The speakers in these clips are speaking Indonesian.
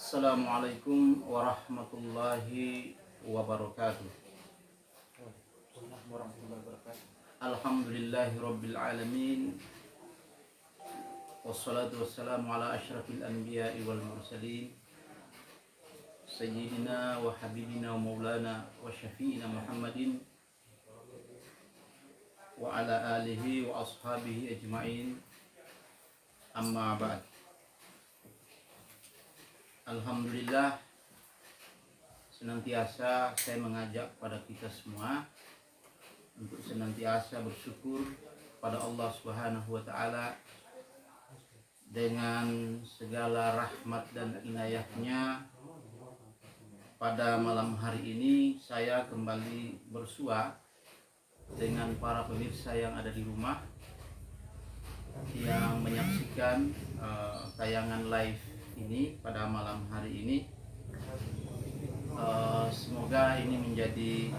Assalamualaikum warahmatullahi wabarakatuh. Alhamdulillahi rabbil alamin. Wassalatu wassalamu ala asyrafil anbiya'i wal mursalin Sayyidina wa habibina wa maulana wa syafi'ina Muhammadin wa ala alihi wa ashabihi ajma'in. Amma ba'd. Alhamdulillah, senantiasa saya mengajak pada kita semua untuk senantiasa bersyukur pada Allah Subhanahu wa taala dengan segala rahmat dan inayahnya. Pada malam hari ini saya kembali bersua dengan para pemirsa yang ada di rumah yang menyaksikan tayangan live ini pada malam hari ini. Semoga ini menjadi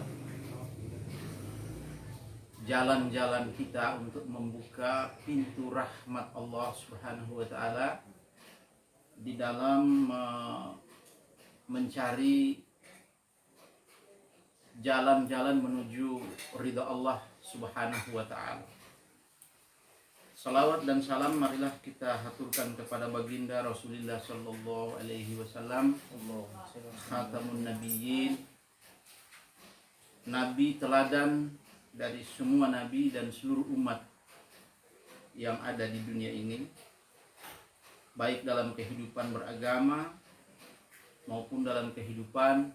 jalan-jalan kita untuk membuka pintu rahmat Allah Subhanahu wa taala di dalam mencari jalan-jalan menuju ridha Allah Subhanahu wa taala. Salawat dan salam marilah kita haturkan kepada baginda Rasulullah sallallahu alaihi wasallam, khatamun nabiyyin, nabi teladan dari semua nabi dan seluruh umat yang ada di dunia ini, baik dalam kehidupan beragama maupun dalam kehidupan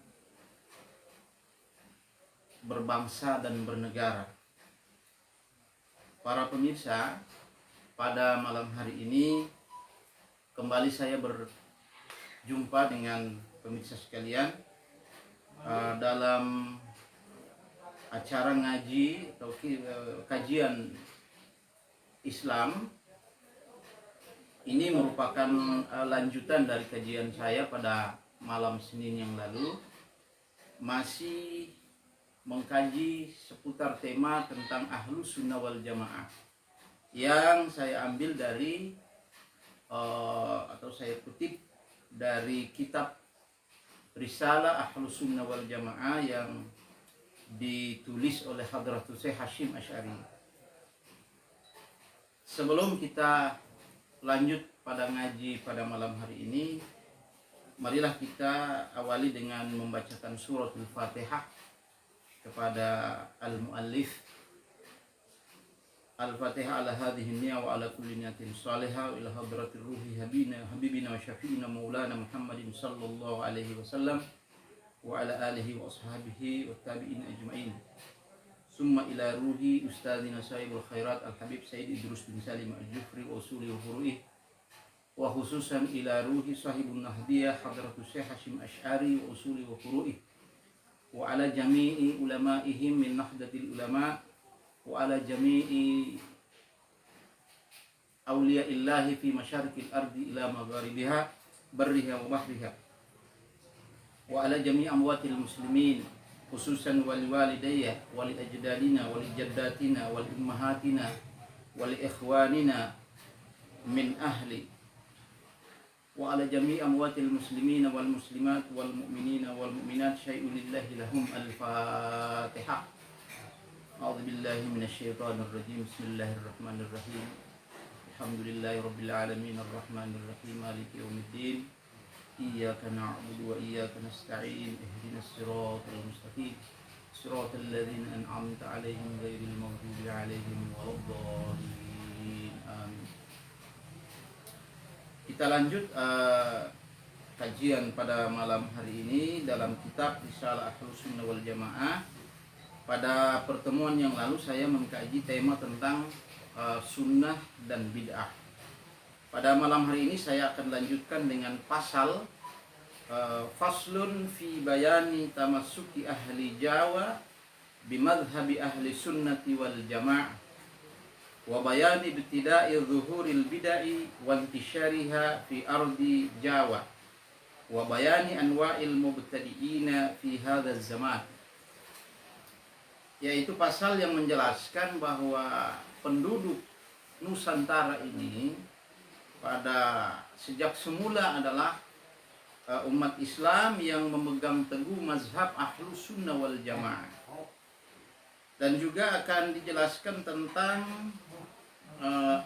berbangsa dan bernegara. Para pemirsa, pada malam hari ini kembali saya berjumpa dengan pemirsa sekalian dalam acara ngaji atau kajian Islam. Ini merupakan lanjutan dari kajian saya pada malam Senin yang lalu, masih mengkaji seputar tema tentang Ahlus Sunnah wal Jamaah yang saya ambil dari atau saya kutip dari kitab Risalah Ahlus Sunnah wal Jamaah yang ditulis oleh Hadratus Syekh Hasyim Asy'ari. Sebelum kita lanjut pada ngaji pada malam hari ini, marilah kita awali dengan membacakan suratul Fatihah kepada al-muallif. Al-Fatihah ala hadhihi niyya wa ala kulli niyatin salihah ila hadratir ruhi habibina wa syafi'ina maulana Muhammadin sallallahu alaihi wasallam wa ala alihi wa ashabihi wa tabi'in ajma'in. Summa ila ruhi ustadzina sahibul khairat al-habib Sayyid Idrus bin Salim al-Jufri wa usuli wa furu'ih, wa khususan ila ruhi sahibun nahdiyah hadratus Syekh Hasyim Asy'ari wa usuli wa furu'ih, wa ala jami'i ulama'ihim min nahdatil ulama' wa ala jami'i awliya'illahi fi masyarikil ardi ila magharibiha barriha wa bahriha, wa ala jami'i amwatil muslimin khususan wali walidayya wali ajdadina wali jaddatina wali ummahatina wali ikhwanina min ahli, wa ala jami'i amwatil muslimina wal muslimat wal mu'minina wal mu'minat syai'un lillahi lahum. Al-Fatihah. A'udzu billahi minasyaitonir rajim. Bismillahirrahmanirrahim. Alhamdulillahi rabbil alamin arrahmanir rahim maliki yaumiddin. Iyyaka na'budu wa iyyaka nasta'in. Ihdinas siratal mustaqim. Siratal ladzina an'amta 'alaihim ghairil maghdubi 'alaihim waladdallin. Amin. Kita lanjut kajian pada malam hari ini dalam kitab Risalah Ahlus Sunnah wal Jamaah. Pada pertemuan yang lalu saya mengkaji tema tentang sunnah dan bid'ah. Pada malam hari ini saya akan lanjutkan dengan pasal faslun fi bayani tamassuki ahli Jawa bimadhhabi ahli sunnati wal jamaah wa bayani ibtida'i zuhuril bid'ah wa intisyariha fi ardi Jawa wa bayani anwa'il mubtadi'ina fi hadzal zaman, yaitu pasal yang menjelaskan bahwa penduduk Nusantara ini pada sejak semula adalah umat Islam yang memegang teguh mazhab Ahlus Sunnah wal Jamaah. Dan juga akan dijelaskan tentang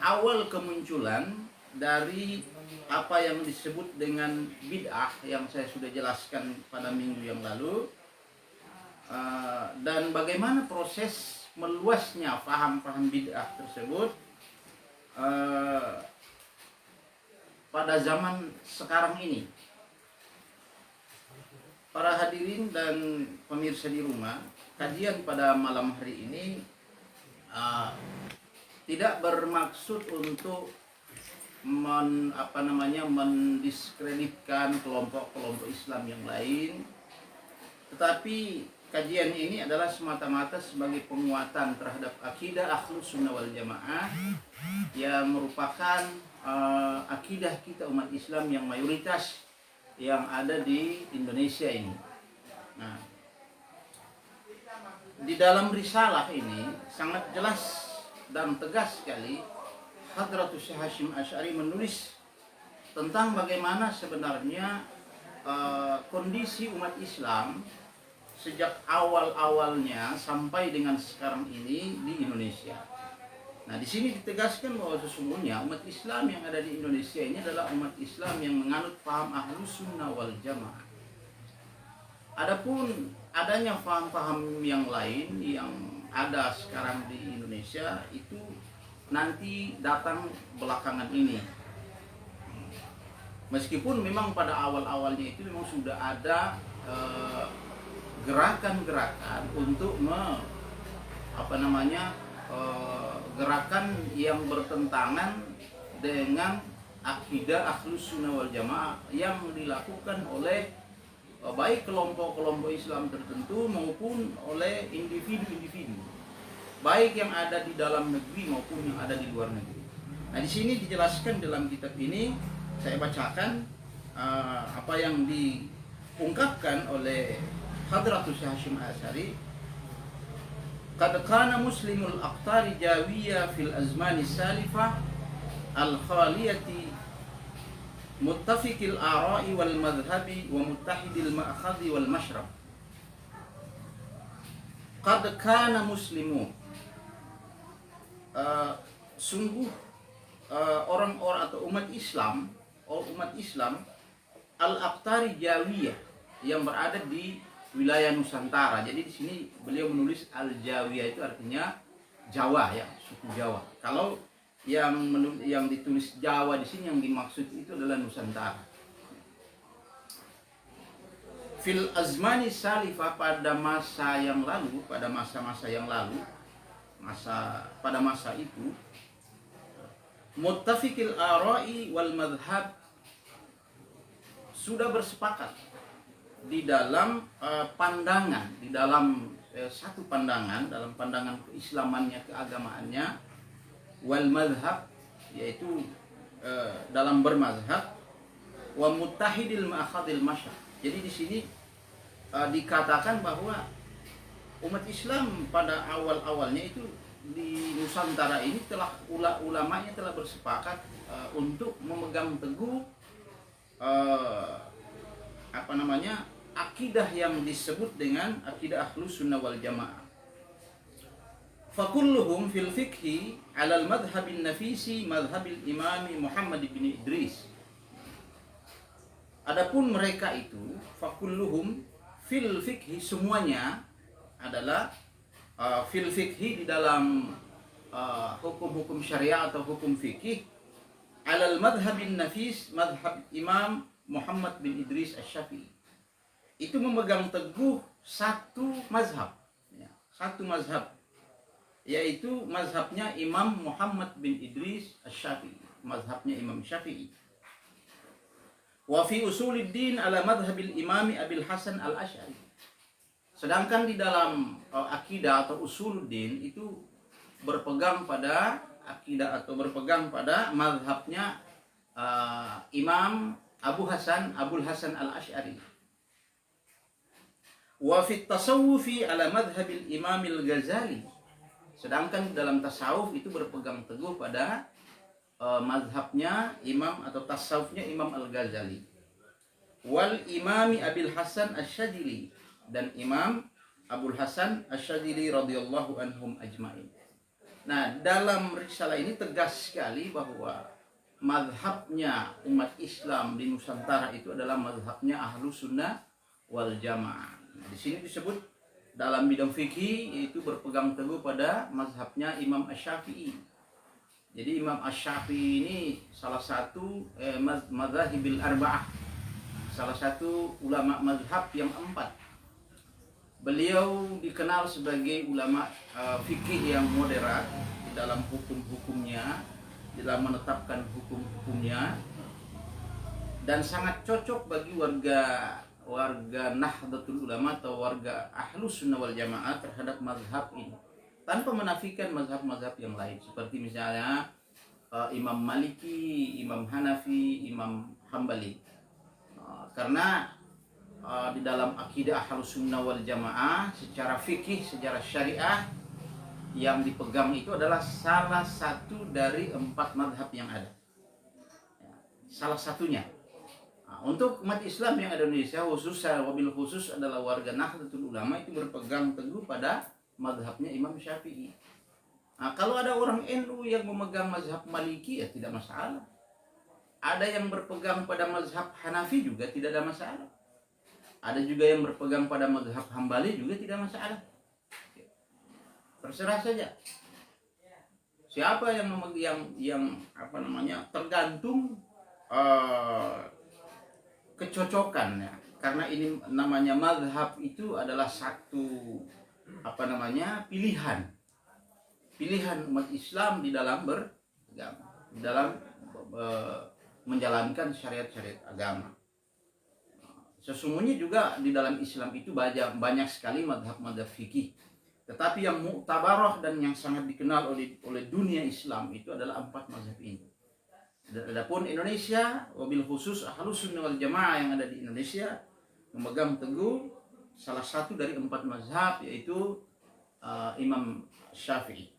awal kemunculan dari apa yang disebut dengan bid'ah yang saya sudah jelaskan pada minggu yang lalu, dan bagaimana proses meluasnya paham-paham bid'ah tersebut pada zaman sekarang ini. Para hadirin dan pemirsa di rumah, kajian pada malam hari ini tidak bermaksud untuk mendiskreditkan kelompok-kelompok Islam yang lain, tetapi kajian ini adalah semata-mata sebagai penguatan terhadap akidah Ahlus Sunnah wal Jamaah yang merupakan akidah kita umat Islam yang mayoritas yang ada di Indonesia ini. Nah, di dalam risalah ini sangat jelas dan tegas sekali Hadratus Syekh Hasyim Asy'ari menulis tentang bagaimana sebenarnya kondisi umat Islam sejak awal-awalnya sampai dengan sekarang ini di Indonesia. Nah, di sini ditegaskan bahwa sesungguhnya umat Islam yang ada di Indonesia ini adalah umat Islam yang menganut paham Ahlus Sunnah wal Jamaah. Adapun adanya paham-paham yang lain yang ada sekarang di Indonesia itu nanti datang belakangan ini. Meskipun memang pada awal-awalnya itu memang sudah ada gerakan-gerakan untuk gerakan yang bertentangan dengan akidah Ahlus Sunnah wal Jamaah yang dilakukan oleh baik kelompok-kelompok Islam tertentu maupun oleh individu-individu, baik yang ada di dalam negeri maupun yang ada di luar negeri. Nah, di sini dijelaskan dalam kitab ini, saya bacakan apa yang diungkapkan oleh Hadratus Syekh Hasyim Asy'ari. Qad kana muslimul aqtari jawiyya fil azmani salifah al-khaliyati muttafiqil ara'i wal madhhabi wa muttahidil ma'khadhi wal mashrab. Qad kana muslimun, sungguh orang-orang atau umat Islam al-aqtari jawiyah yang berada di wilayah Nusantara. Jadi di sini beliau menulis al-Jawiyah itu artinya Jawa ya, suku Jawa. Kalau yang ditulis Jawa di sini yang dimaksud itu adalah Nusantara. Fil azmani salifah, pada masa yang lalu, pada masa-masa yang lalu, pada masa itu, muttafiqil ara'i wal madhhab, sudah bersepakat di dalam pandangan, di dalam satu pandangan, dalam pandangan keislamannya, keagamaannya, wal madhab, yaitu dalam bermazhab, wa muttahidil ma'khadil masyar. Jadi di sini dikatakan bahwa umat Islam pada awal-awalnya itu di Nusantara ini telah ulamanya telah bersepakat untuk memegang teguh akidah yang disebut dengan akidah Ahlus Sunnah wal Jamaah. Fakulluhum fil fiqhi ala al-madhhabin nafisi madhhabil Imam Muhammad bin Idris. Adapun mereka itu fakulluhum fil fiqhi, semuanya adalah fil fiqhi di dalam hukum-hukum syariah atau hukum fikih, ala al-madhhabin nafis madhhab Imam Muhammad bin Idris Asy-Syafi'i. Itu memegang teguh satu mazhab, yaitu mazhabnya Imam Muhammad bin Idris Asy-Syafi'i, mazhabnya Imam Syafi'i. Wa fi usuluddin ala madhhabil Imam Abil Hasan Al-Asy'ari. Sedangkan di dalam akidah atau usuluddin itu berpegang pada akidah atau berpegang pada mazhabnya Imam Abul Hasan Al-Asy'ari. Wa fi tasawufi ala madhhabil Imam Al-Ghazali. Sedangkan dalam tasawuf itu berpegang teguh pada mazhabnya Imam atau tasawufnya Imam Al-Ghazali. wal imami Abil Hasan Asy-Syadzili, dan Imam Abul Hasan Asy-Syadzili radhiyallahu anhum ajmain. Nah, dalam risalah ini tegas sekali bahwa mazhabnya umat Islam di Nusantara itu adalah mazhabnya Ahlus Sunnah wal Jamaah. Nah, di sini disebut dalam bidang fikih itu berpegang teguh pada mazhabnya Imam Asy-Syafi'i. Jadi Imam Asy-Syafi'i ini salah satu mazhabil arba'ah, salah satu ulama mazhab yang 4. Beliau dikenal sebagai ulama fikih yang moderat di dalam hukum-hukumnya, di dalam menetapkan hukum-hukumnya, dan sangat cocok bagi warga Nahdlatul Ulama atau warga Ahlus Sunnah wal Jamaah terhadap mazhab ini, tanpa menafikan mazhab-mazhab yang lain seperti misalnya Imam Maliki, Imam Hanafi, Imam Hambali. Karena di dalam akidah Ahlus Sunnah wal Jamaah secara fikih, secara syariah yang dipegang itu adalah salah satu dari 4 mazhab yang ada. Salah satunya. Untuk umat Islam yang ada di Indonesia khususnya, wabil khusus adalah warga Nahdlatul Ulama, itu berpegang teguh pada mazhabnya Imam Syafi'i. Kalau ada orang NU yang memegang mazhab Maliki ya tidak masalah. Ada yang berpegang pada mazhab Hanafi juga tidak ada masalah. Ada juga yang berpegang pada mazhab Hambali juga tidak masalah. Terserah saja. Siapa yang tergantung kecocokan ya. Karena ini namanya mazhab itu adalah satu pilihan umat Islam di dalam beragama, di dalam menjalankan syariat-syariat agama. Sesungguhnya juga di dalam Islam itu banyak sekali mazhab-mazhab fikih. Tetapi yang muktabarah dan yang sangat dikenal oleh dunia Islam itu adalah 4 mazhab ini. Dan adapun Indonesia, wabil khusus Ahlus Sunnah wal Jamaah yang ada di Indonesia memegang teguh salah satu dari 4 mazhab, yaitu Imam Syafi'i.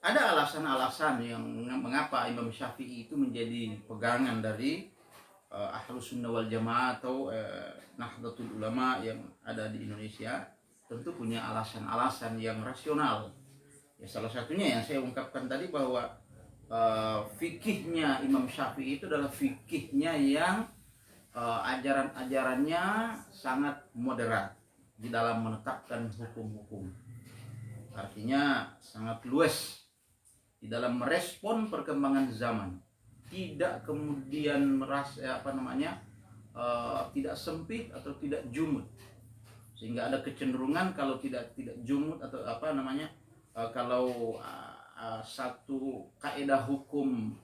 Ada alasan-alasan yang mengapa Imam Syafi'i itu menjadi pegangan dari Ahlus Sunnah wal Jamaah atau Nahdlatul Ulama yang ada di Indonesia. Tentu punya alasan-alasan yang rasional. Ya, salah satunya yang saya ungkapkan tadi bahwa fikihnya Imam Syafi'i itu adalah fikihnya yang ajaran-ajarannya sangat moderat di dalam menetapkan hukum-hukum. Artinya sangat luas di dalam merespon perkembangan zaman. Tidak kemudian tidak sempit atau tidak jumud, sehingga ada kecenderungan kalau tidak jumud atau kalau satu kaidah hukum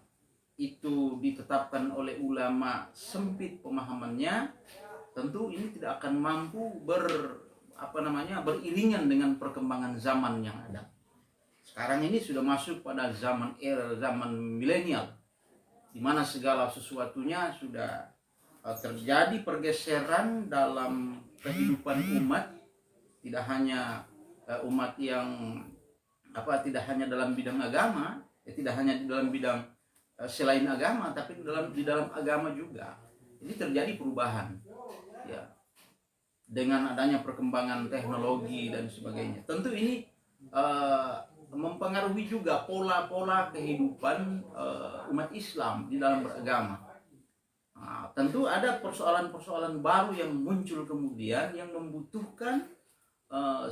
itu ditetapkan oleh ulama sempit pemahamannya, tentu ini tidak akan mampu beriringan dengan perkembangan zaman yang ada. Sekarang ini sudah masuk pada zaman milenial, di mana segala sesuatunya sudah terjadi pergeseran dalam kehidupan umat, tidak hanya umat yang tidak hanya dalam bidang agama, tidak hanya dalam bidang selain agama, tapi di dalam agama juga. Ini terjadi perubahan, ya, dengan adanya perkembangan teknologi dan sebagainya. Tentu ini mempengaruhi juga pola-pola kehidupan umat Islam di dalam beragama. Tentu ada persoalan-persoalan baru yang muncul kemudian yang membutuhkan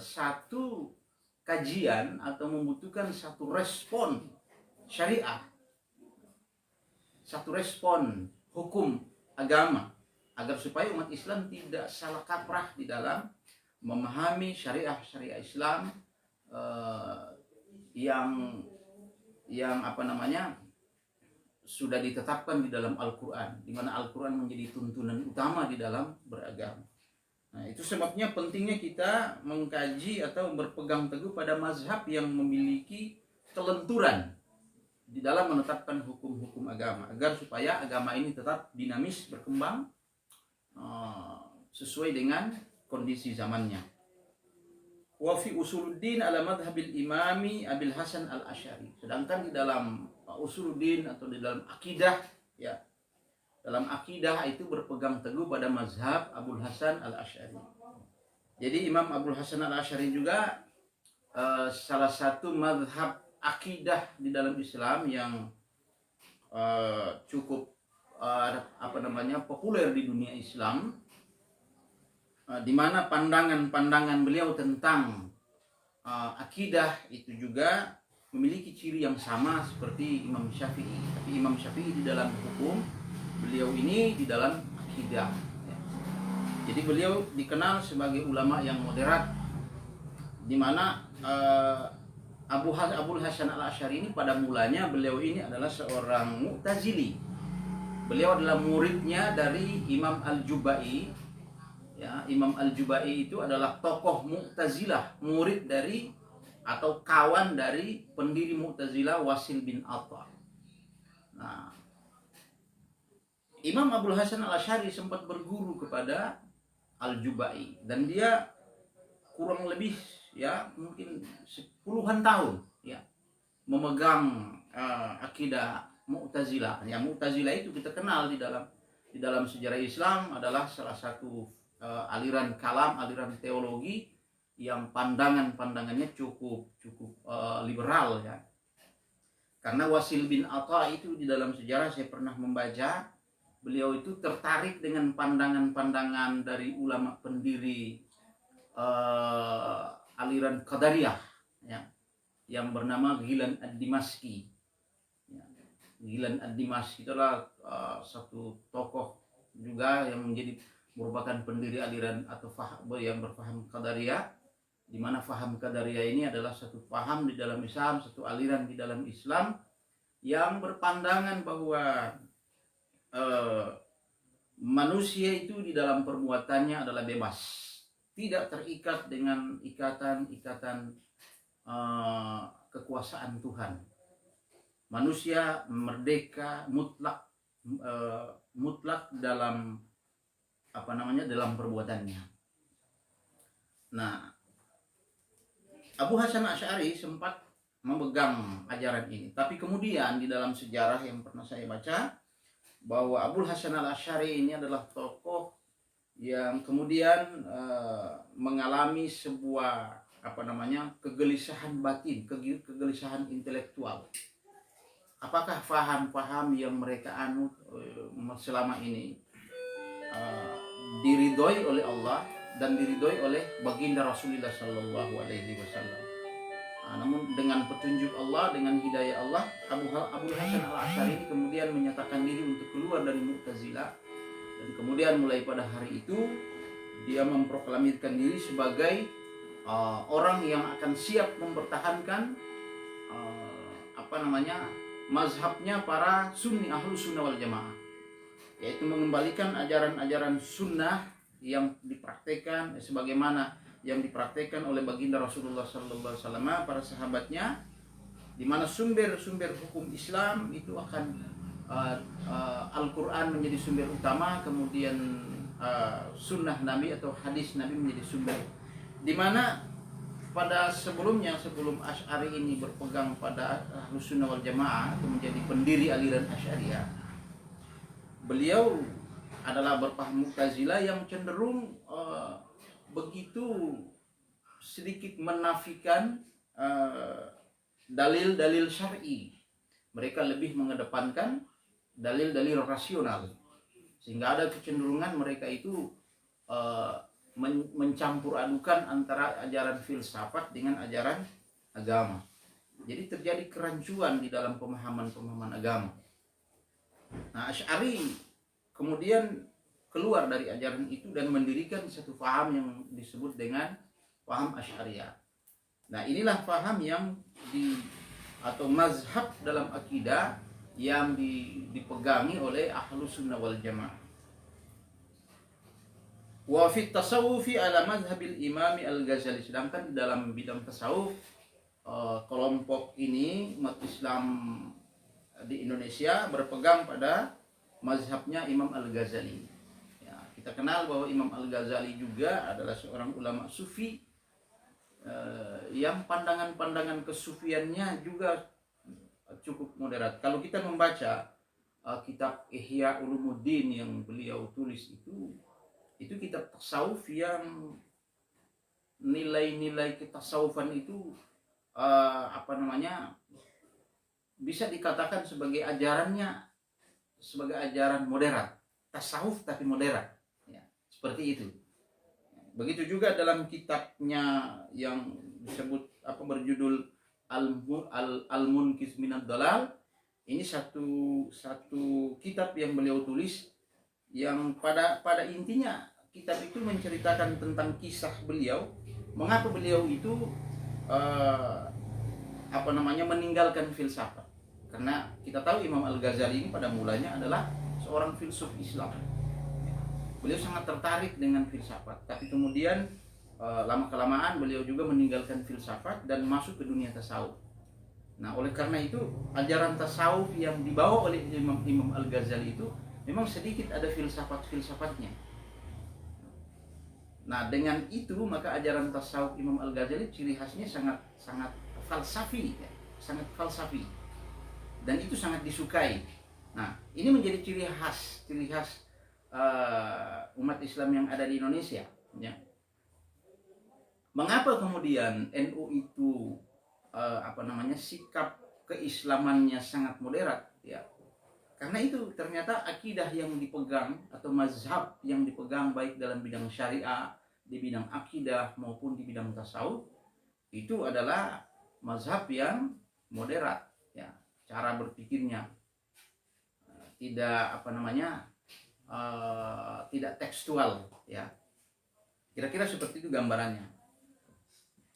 satu kajian atau membutuhkan satu respon syariah, satu respon hukum agama, agar supaya umat Islam tidak salah kaprah di dalam memahami syariah Islam yang sudah ditetapkan di dalam Al-Quran, di mana Al-Quran menjadi tuntunan utama di dalam beragama. Nah, itu sebabnya pentingnya kita mengkaji atau berpegang teguh pada mazhab yang memiliki kelenturan di dalam menetapkan hukum-hukum agama, agar supaya agama ini tetap dinamis, berkembang sesuai dengan kondisi zamannya. Wa fi usuluddin ala madhabil imami Abil Hasan al-Asy'ari. Sedangkan di dalam usuluddin atau di dalam akidah, ya, dalam akidah itu berpegang teguh pada mazhab Abul Hasan al-Asy'ari. Jadi Imam Abul Hasan al-Asy'ari juga salah satu mazhab akidah di dalam Islam yang cukup populer di dunia Islam, di mana pandangan-pandangan beliau tentang akidah itu juga memiliki ciri yang sama seperti Imam Syafi'i. Tapi Imam Syafi'i di dalam hukum, beliau ini di dalam akidah. Jadi beliau dikenal sebagai ulama yang moderat, di mana Abul Hasan al-Asy'ari ini pada mulanya beliau ini adalah seorang Mu'tazili. Beliau adalah muridnya dari Imam Al-Jubai. Ya, Imam Al-Jubai itu adalah tokoh Mu'tazilah, murid dari atau kawan dari pendiri Mu'tazilah Wasil bin Atha. Nah, Imam Abul Hasan al-Asy'ari sempat berguru kepada Al-Jubai dan dia kurang lebih ya mungkin puluhan tahun ya memegang akidah Mu'tazilah. Ya, Mu'tazilah itu kita kenal di dalam sejarah Islam adalah salah satu aliran kalam, aliran teologi yang pandangannya cukup liberal ya. Karena Wasil bin Atha itu di dalam sejarah saya pernah membaca, beliau itu tertarik dengan pandangan-pandangan dari ulama pendiri aliran Qadariyah ya, yang bernama Ghilan ad-Dimashqi. Ya, Ghilan ad-Dimashqi itulah satu tokoh juga yang merupakan pendiri aliran atau yang berfaham Qadariyah, di mana faham Qadariyah ini adalah satu faham di dalam Islam, satu aliran di dalam Islam yang berpandangan bahwa manusia itu di dalam perbuatannya adalah bebas, tidak terikat dengan ikatan kekuasaan Tuhan. Manusia merdeka mutlak dalam dalam perbuatannya. Nah, Abu Hasan Asy'ari sempat memegang ajaran ini, tapi kemudian di dalam sejarah yang pernah saya baca bahwa Abu Hasan al-Asy'ari ini adalah tokoh yang kemudian mengalami sebuah kegelisahan batin, kegelisahan intelektual. Apakah faham-faham yang mereka anut selama ini diridhoi oleh Allah dan diridhoi oleh baginda Rasulullah Sallallahu Alaihi Wasallam? Namun dengan petunjuk Allah, dengan hidayah Allah, Abu Hasan al-Asy'ari ini kemudian menyatakan diri untuk keluar dari Mu'tazilah, dan kemudian mulai pada hari itu dia memproklamirkan diri sebagai orang yang akan siap mempertahankan mazhabnya para Sunni, ahlu sunnah wal jamaah, yaitu mengembalikan ajaran-ajaran sunnah yang dipraktekkan sebagaimana yang dipraktekkan oleh baginda Rasulullah Sallallahu Alaihi Wasallam, para sahabatnya, di mana sumber-sumber hukum Islam itu akan Al-Quran menjadi sumber utama, kemudian sunnah Nabi atau hadis Nabi menjadi sumber, di mana pada sebelum Asy'ari ini berpegang pada Ahlus Sunnah wal Jamaah atau menjadi pendiri aliran Asy'ariyah, beliau adalah berpaham Mu'tazilah yang cenderung begitu sedikit menafikan dalil-dalil syar'i. Mereka lebih mengedepankan dalil-dalil rasional, sehingga ada kecenderungan mereka itu mencampur adukan antara ajaran filsafat dengan ajaran agama. Jadi terjadi kerancuan di dalam pemahaman agama. Nah, Asy'ari kemudian keluar dari ajaran itu dan mendirikan satu paham yang disebut dengan paham Asy'ariyah. Nah, inilah paham yang atau mazhab dalam akidah yang dipegangi oleh Ahlus Sunnah wal Jamaah. Wa fi tasawufi ala mazhabil Imam Al-Ghazali, sedangkan dalam bidang tasawuf kelompok ini umat Islam di Indonesia berpegang pada mazhabnya Imam Al-Ghazali. Kita kenal bahwa Imam Al-Ghazali juga adalah seorang ulama sufi yang pandangan-pandangan kesufiannya juga cukup moderat. Kalau kita membaca kitab Ihya Ulumuddin yang beliau tulis itu kitab tasawuf yang nilai-nilai ketasawufan itu bisa dikatakan sebagai ajaran moderat, tasawuf tapi moderat, ya, seperti itu. Begitu juga dalam kitabnya yang disebut berjudul Al-Munkis Minad Dalal. Ini satu kitab yang beliau tulis yang pada intinya kitab itu menceritakan tentang kisah beliau, mengapa beliau itu meninggalkan filsafat. Karena kita tahu Imam Al-Ghazali ini pada mulanya adalah seorang filsuf Islam. Beliau sangat tertarik dengan filsafat, tapi kemudian lama-kelamaan beliau juga meninggalkan filsafat dan masuk ke dunia tasawuf. Nah, oleh karena itu ajaran tasawuf yang dibawa oleh Imam Al-Ghazali itu memang sedikit ada filsafat-filsafatnya. Nah, dengan itu maka ajaran tasawuf Imam Al-Ghazali ciri khasnya sangat falsafi, ya, sangat falsafi. Dan itu sangat disukai. Nah, ini menjadi ciri khas umat Islam yang ada di Indonesia, ya. Mengapa kemudian NU itu sikap keislamannya sangat moderat, ya? Karena itu ternyata akidah yang dipegang atau mazhab yang dipegang baik dalam bidang syariah, di bidang akidah maupun di bidang tasawuf itu adalah mazhab yang moderat, ya. Cara berpikirnya tidak tidak tekstual, ya. Kira-kira seperti itu gambarannya.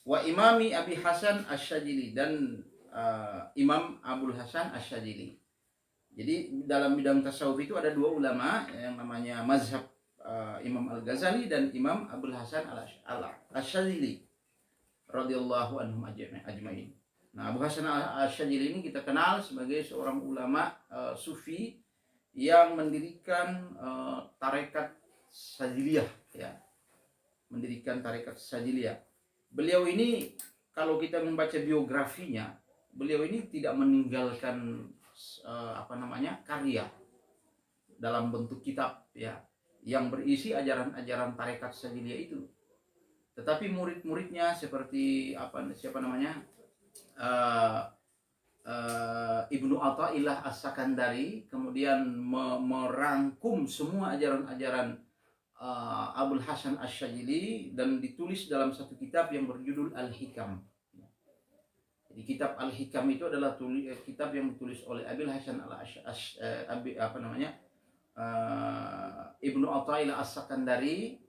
Wa Imami Abi Hasan Asy-Syadzili, dan Imam Abul Hasan Asy-Syadzili. Jadi dalam bidang tasawuf itu ada dua ulama yang namanya mazhab Imam Al-Ghazali dan Imam Abul Hasan Asy-Syadzili radhiyallahu anhum ajmain. Nah, Abu Hasan Asy-Syadzili ini kita kenal sebagai seorang ulama sufi yang mendirikan tarekat Syadziliyah, ya. Mendirikan tarekat Syadziliyah. Beliau ini kalau kita membaca biografinya, beliau ini tidak meninggalkan karya dalam bentuk kitab, ya, yang berisi ajaran-ajaran tarekat Syadziliyah itu. Tetapi murid-muridnya seperti Ibnu Athaillah As-Sakandari kemudian merangkum semua ajaran-ajaran Abul Hasan Asy-Syadzili dan ditulis dalam satu kitab yang berjudul Al-Hikam. Jadi kitab Al-Hikam itu adalah kitab yang ditulis oleh Abul Hasan Ibnu Athaillah As-Sakandari,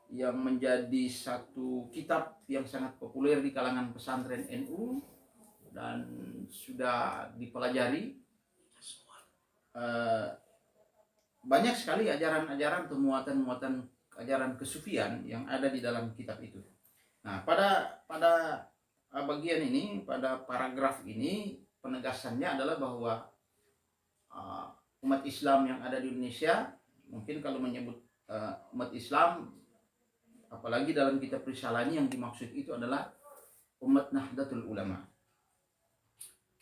yang menjadi satu kitab yang sangat populer di kalangan pesantren NU dan sudah dipelajari. Banyak sekali ajaran-ajaran atau muatan-muatan ajaran kesufian yang ada di dalam kitab itu. Nah, pada bagian ini, pada paragraf ini, penegasannya adalah bahwa umat Islam yang ada di Indonesia, mungkin kalau menyebut umat Islam, apalagi dalam kitab Risalahnya, yang dimaksud itu adalah umat Nahdlatul Ulama.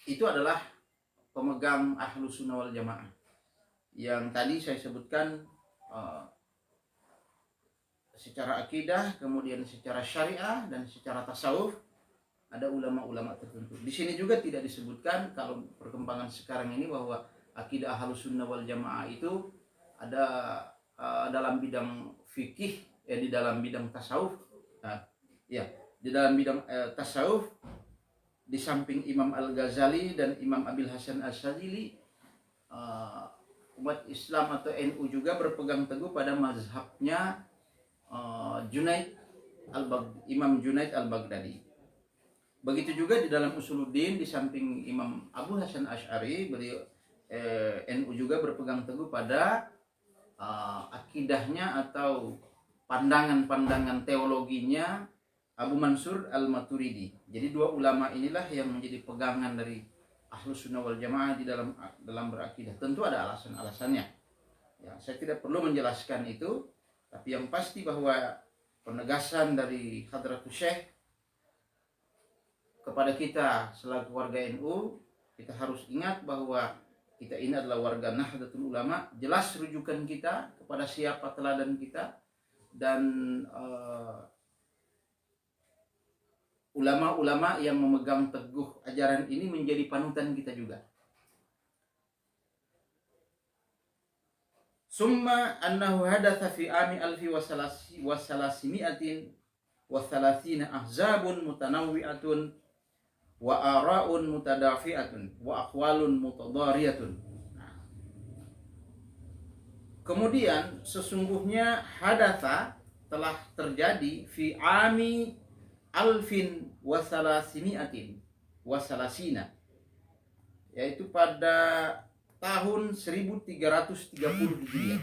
Itu adalah pemegang Ahlus Sunnah wal Jamaah yang tadi saya sebutkan secara akidah, kemudian secara syariah dan secara tasawuf ada ulama-ulama tertentu. Di sini juga tidak disebutkan kalau perkembangan sekarang ini bahwa akidah Ahlus Sunnah wal Jamaah itu ada dalam bidang fikih, di dalam bidang tasawuf. Di dalam bidang tasawuf, di samping Imam Al-Ghazali dan Imam Abil Hasan Asy-Syadzili, umat Islam atau NU juga berpegang teguh pada mazhabnya Imam Junaid Al-Baghdadi. Begitu juga di dalam Usuluddin, di samping Imam Abu Hasan Asy'ari, beliau NU juga berpegang teguh pada akidahnya atau pandangan-pandangan teologinya Abu Mansur Al-Maturidi. Jadi dua ulama inilah yang menjadi pegangan dari Ahlus Sunnah wal Jamaah di dalam berakidah. Tentu ada alasan-alasannya. Ya, saya tidak perlu menjelaskan itu, tapi yang pasti bahwa penegasan dari Hadratus Syekh kepada kita selaku warga NU, kita harus ingat bahwa Kita ini adalah warga Nahdlatul Ulama, jelas rujukan kita kepada siapa teladan kita, dan ulama-ulama yang memegang teguh ajaran ini menjadi panutan kita juga. Summa annahu hadatha fi ami alfi wa salasimi'atin wa thalathina ahzabun mutanawwi'atun wa ara'un mutadafi'atun wa aqwalun mutadariyatun. Kemudian sesungguhnya hadatha telah terjadi fi ami alfin wa salasimi'atin wa salasina, yaitu pada tahun 1330 Hijriah.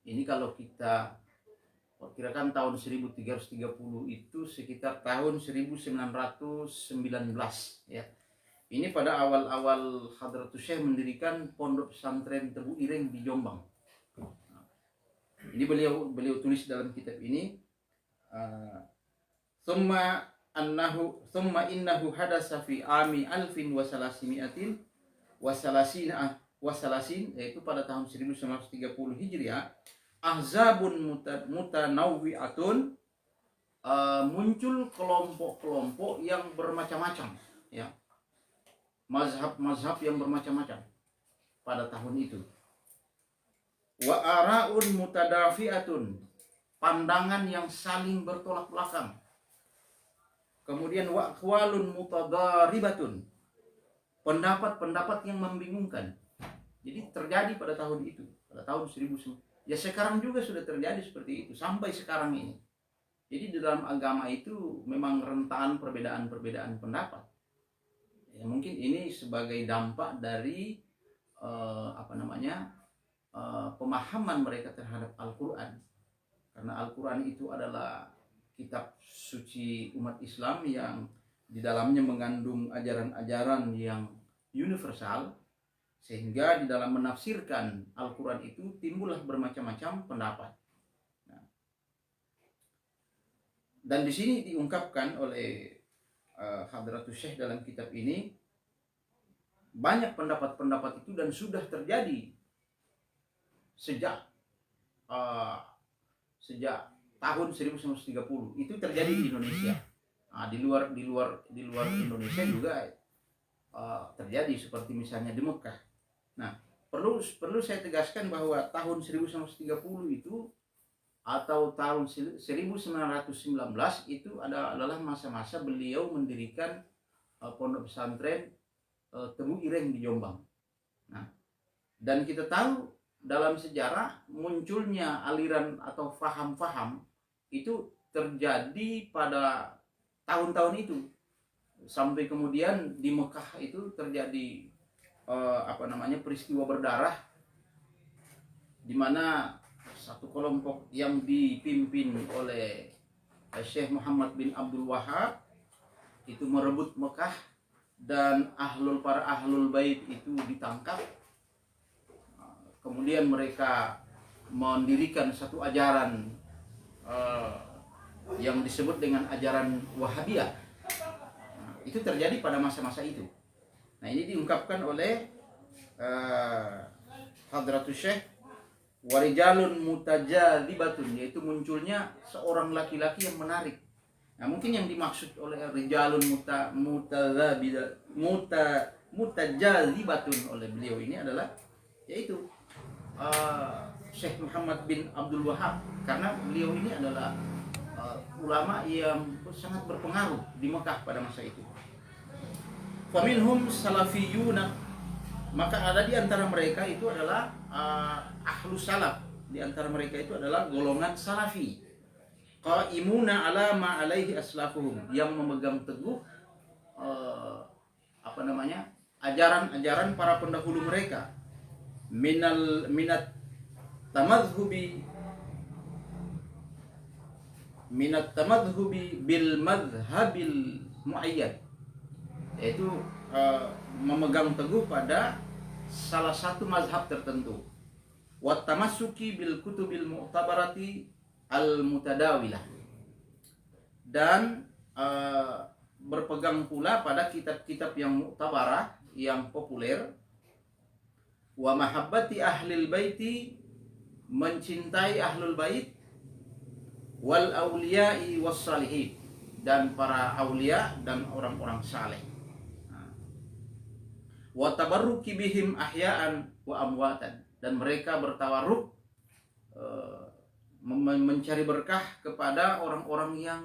Ini kalau kita perkirakan tahun 1330 itu sekitar tahun 1919 ya. Ini pada awal-awal Hadratus Syekh mendirikan pondok pesantren Tebu Ireng di Jombang. Ini beliau tulis dalam kitab ini, thumma innahu hadasa fi ami alfin wa salasimi'atin wasalasin, yaitu pada tahun 1930 Hijriah, ahzabun mutanawwi'atun, muncul kelompok-kelompok yang bermacam-macam ya, mazhab-mazhab yang bermacam-macam pada tahun itu. Wa ara'un mutadafi'atun, pandangan yang saling bertolak belakang. Kemudian wa aqwalun mutadaribatun, pendapat-pendapat yang membingungkan. Jadi terjadi pada tahun itu, pada tahun 1900. Ya sekarang juga sudah terjadi seperti itu sampai sekarang ini. Jadi di dalam agama itu memang rentan perbedaan-perbedaan pendapat. Ya, mungkin ini sebagai dampak dari pemahaman mereka terhadap Al-Quran. Karena Al-Quran itu adalah kitab suci umat Islam yang di dalamnya mengandung ajaran-ajaran yang universal, sehingga di dalam menafsirkan Al-Quran itu timbullah bermacam-macam pendapat. Nah, dan di sini diungkapkan oleh Hadratus Syekh dalam kitab ini, banyak pendapat-pendapat itu dan sudah terjadi sejak tahun 1930 itu terjadi di Indonesia. Nah, di luar Indonesia juga terjadi, seperti misalnya di Mekah. Nah, perlu saya tegaskan bahwa tahun 1930 itu atau tahun 1919 itu adalah masa-masa beliau mendirikan pondok pesantren Tebu Ireng di Jombang. Nah, dan kita tahu dalam sejarah munculnya aliran atau faham-faham itu terjadi pada tahun-tahun itu, sampai kemudian di Mekah itu terjadi peristiwa berdarah, di mana satu kelompok yang dipimpin oleh Syekh Muhammad bin Abdul Wahab itu merebut Mekah, dan para ahlul bait itu ditangkap. Kemudian mereka mendirikan satu ajaran yang disebut dengan ajaran Wahabiyah. Nah, itu terjadi pada masa-masa itu. Nah, ini diungkapkan oleh Hadratus Syekh, warijalun mutajadzibatun, yaitu munculnya seorang laki-laki yang menarik. Nah, mungkin yang dimaksud oleh rijalun mutajadzibatun oleh beliau ini adalah yaitu Syekh Muhammad bin Abdul Wahab, karena beliau ini adalah ulama yang sangat berpengaruh di Mekah pada masa itu. Faminhum salafiyuna, maka ada di antara mereka itu adalah ahlus salaf, di antara mereka itu adalah golongan salafi, qaimuna ala ma alaihi aslafuhum, yang memegang teguh ajaran-ajaran para pendahulu mereka, minat tamadhubi bil madhhabil muayyad, yaitu memegang teguh pada salah satu mazhab tertentu, wa tamassuki bil kutubil mu'tabarati al mutadawilah, dan berpegang pula pada kitab-kitab yang mu'tabarah, yang populer, wa mahabbati ahlil baiti, mencintai ahlul bait, wal auliyai was salihin, dan para aulia dan orang-orang saleh. Wa tabarruki bihim ahya'an wa amwatan, dan mereka bertawarruk mencari berkah kepada orang-orang yang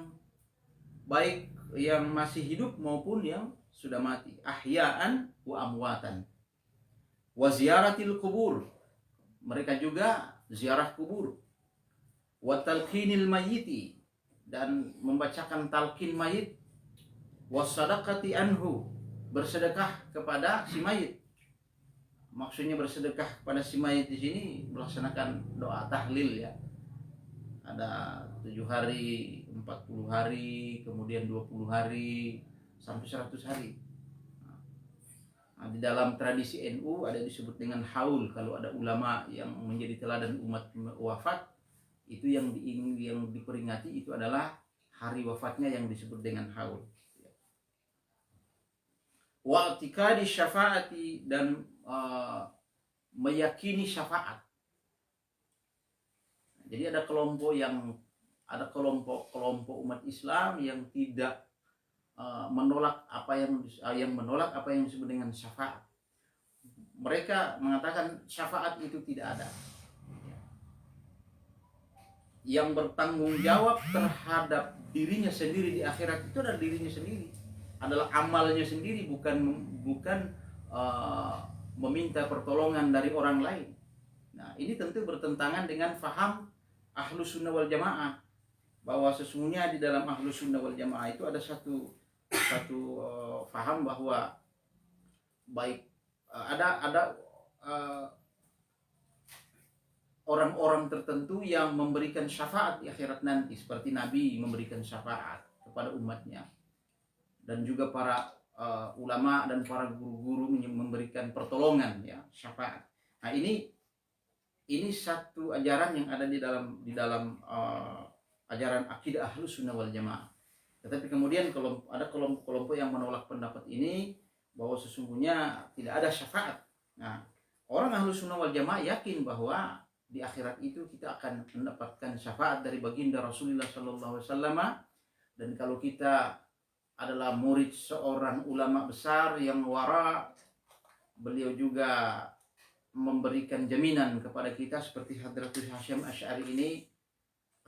baik, yang masih hidup maupun yang sudah mati. Ahya'an wa amwatan. Wa ziyaratil kubur, mereka juga ziarah kubur. Wa talqinil mayyiti, dan membacakan talqin mayit. Wa sadaqati anhu, bersedekah kepada si mayit. Maksudnya bersedekah kepada si mayit di sini melaksanakan doa tahlil ya. Ada 7 hari, 40 hari, kemudian 20 hari, sampai 100 hari. Nah, di dalam tradisi NU ada disebut dengan haul. Kalau ada ulama yang menjadi teladan umat wafat, itu yang diperingati itu adalah hari wafatnya yang disebut dengan haul. Wa'tikadi syafaati, dan meyakini syafaat. Jadi ada kelompok umat Islam yang tidak menolak apa yang disebut dengan syafaat. Mereka mengatakan syafaat itu tidak ada. Yang bertanggung jawab terhadap dirinya sendiri di akhirat itu adalah dirinya sendiri, adalah amalnya sendiri, bukan meminta pertolongan dari orang lain. Nah, ini tentu bertentangan dengan faham Ahlus Sunnah wal Jamaah, bahwa sesungguhnya di dalam Ahlus Sunnah wal Jamaah itu ada satu faham bahwa baik ada orang-orang tertentu yang memberikan syafaat di akhirat nanti, seperti Nabi memberikan syafaat kepada umatnya, dan juga para ulama dan para guru-guru memberikan pertolongan ya, syafaat. Nah, ini satu ajaran yang ada di dalam ajaran akidah Ahlus Sunnah wal Jamaah. Tetapi kemudian kalau ada kelompok-kelompok yang menolak pendapat ini, bahwa sesungguhnya tidak ada syafaat. Nah, orang Ahlus Sunnah wal Jamaah yakin bahwa di akhirat itu kita akan mendapatkan syafaat dari baginda Rasulullah SAW. Dan kalau kita adalah murid seorang ulama besar yang wara, beliau juga memberikan jaminan kepada kita, seperti Hadratus Hasyim Asy'ari ini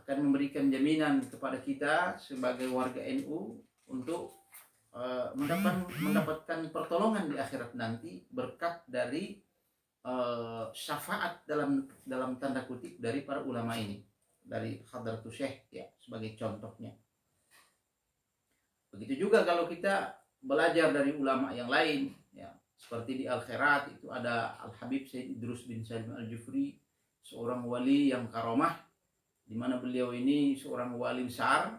akan memberikan jaminan kepada kita sebagai warga NU untuk mendapatkan pertolongan di akhirat nanti berkat dari syafaat dalam tanda kutip dari para ulama ini, dari Hadratus Syekh ya, sebagai contohnya. Begitu juga kalau kita belajar dari ulama yang lain ya, seperti di Al-Khairat itu ada Al-Habib Sayyid Idrus bin Salim Al-Jufri, seorang wali yang karomah, di mana beliau ini seorang wali besar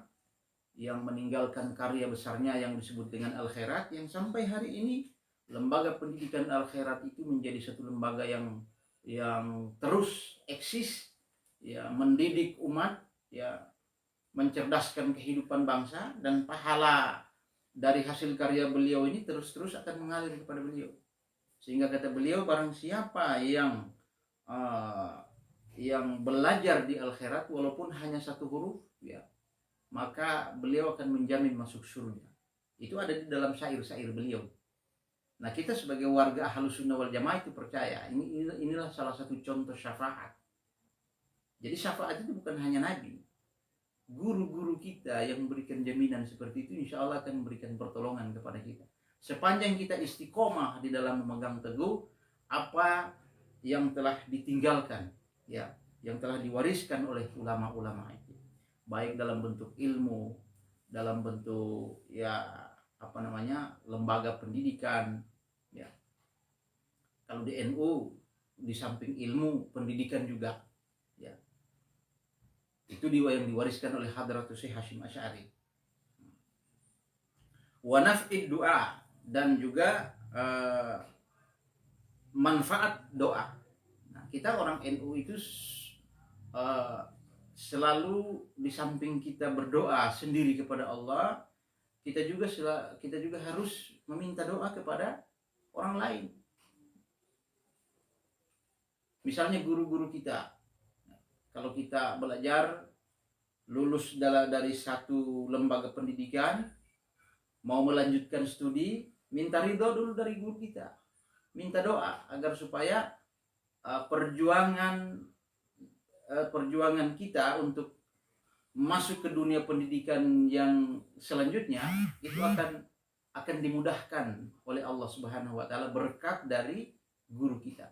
yang meninggalkan karya besarnya yang disebut dengan Al-Khairat, yang sampai hari ini lembaga pendidikan Al-Khairat itu menjadi satu lembaga yang terus eksis ya, mendidik umat ya, mencerdaskan kehidupan bangsa, dan pahala dari hasil karya beliau ini terus akan mengalir kepada beliau. Sehingga kata beliau, barang siapa yang belajar di Al-Khairat walaupun hanya satu huruf ya, maka beliau akan menjamin masuk surga. Itu ada di dalam syair-syair beliau. Nah, kita sebagai warga Ahlus Sunnah wal Jamaah itu percaya inilah salah satu contoh syafaat. Jadi syafaat itu bukan hanya Nabi. Guru-guru kita yang memberikan jaminan seperti itu insya Allah akan memberikan pertolongan kepada kita. Sepanjang kita istiqomah di dalam memegang teguh apa yang telah ditinggalkan ya, yang telah diwariskan oleh ulama-ulama itu, baik dalam bentuk ilmu, dalam bentuk ya lembaga pendidikan ya. Kalau di NU di samping ilmu, pendidikan juga ya, itu yang diwariskan oleh Hadratus Syekh Hasyim Asy'ari. Wa naf'id doa, dan juga manfaat doa. Nah, kita orang NU itu selalu di samping kita berdoa sendiri kepada Allah, kita juga harus meminta doa kepada orang lain. Misalnya guru-guru kita, kalau kita belajar lulus dari satu lembaga pendidikan, mau melanjutkan studi, minta ridho dulu dari guru kita, minta doa agar supaya perjuangan kita untuk masuk ke dunia pendidikan yang selanjutnya itu akan dimudahkan oleh Allah Subhanahu wa taala berkat dari guru kita.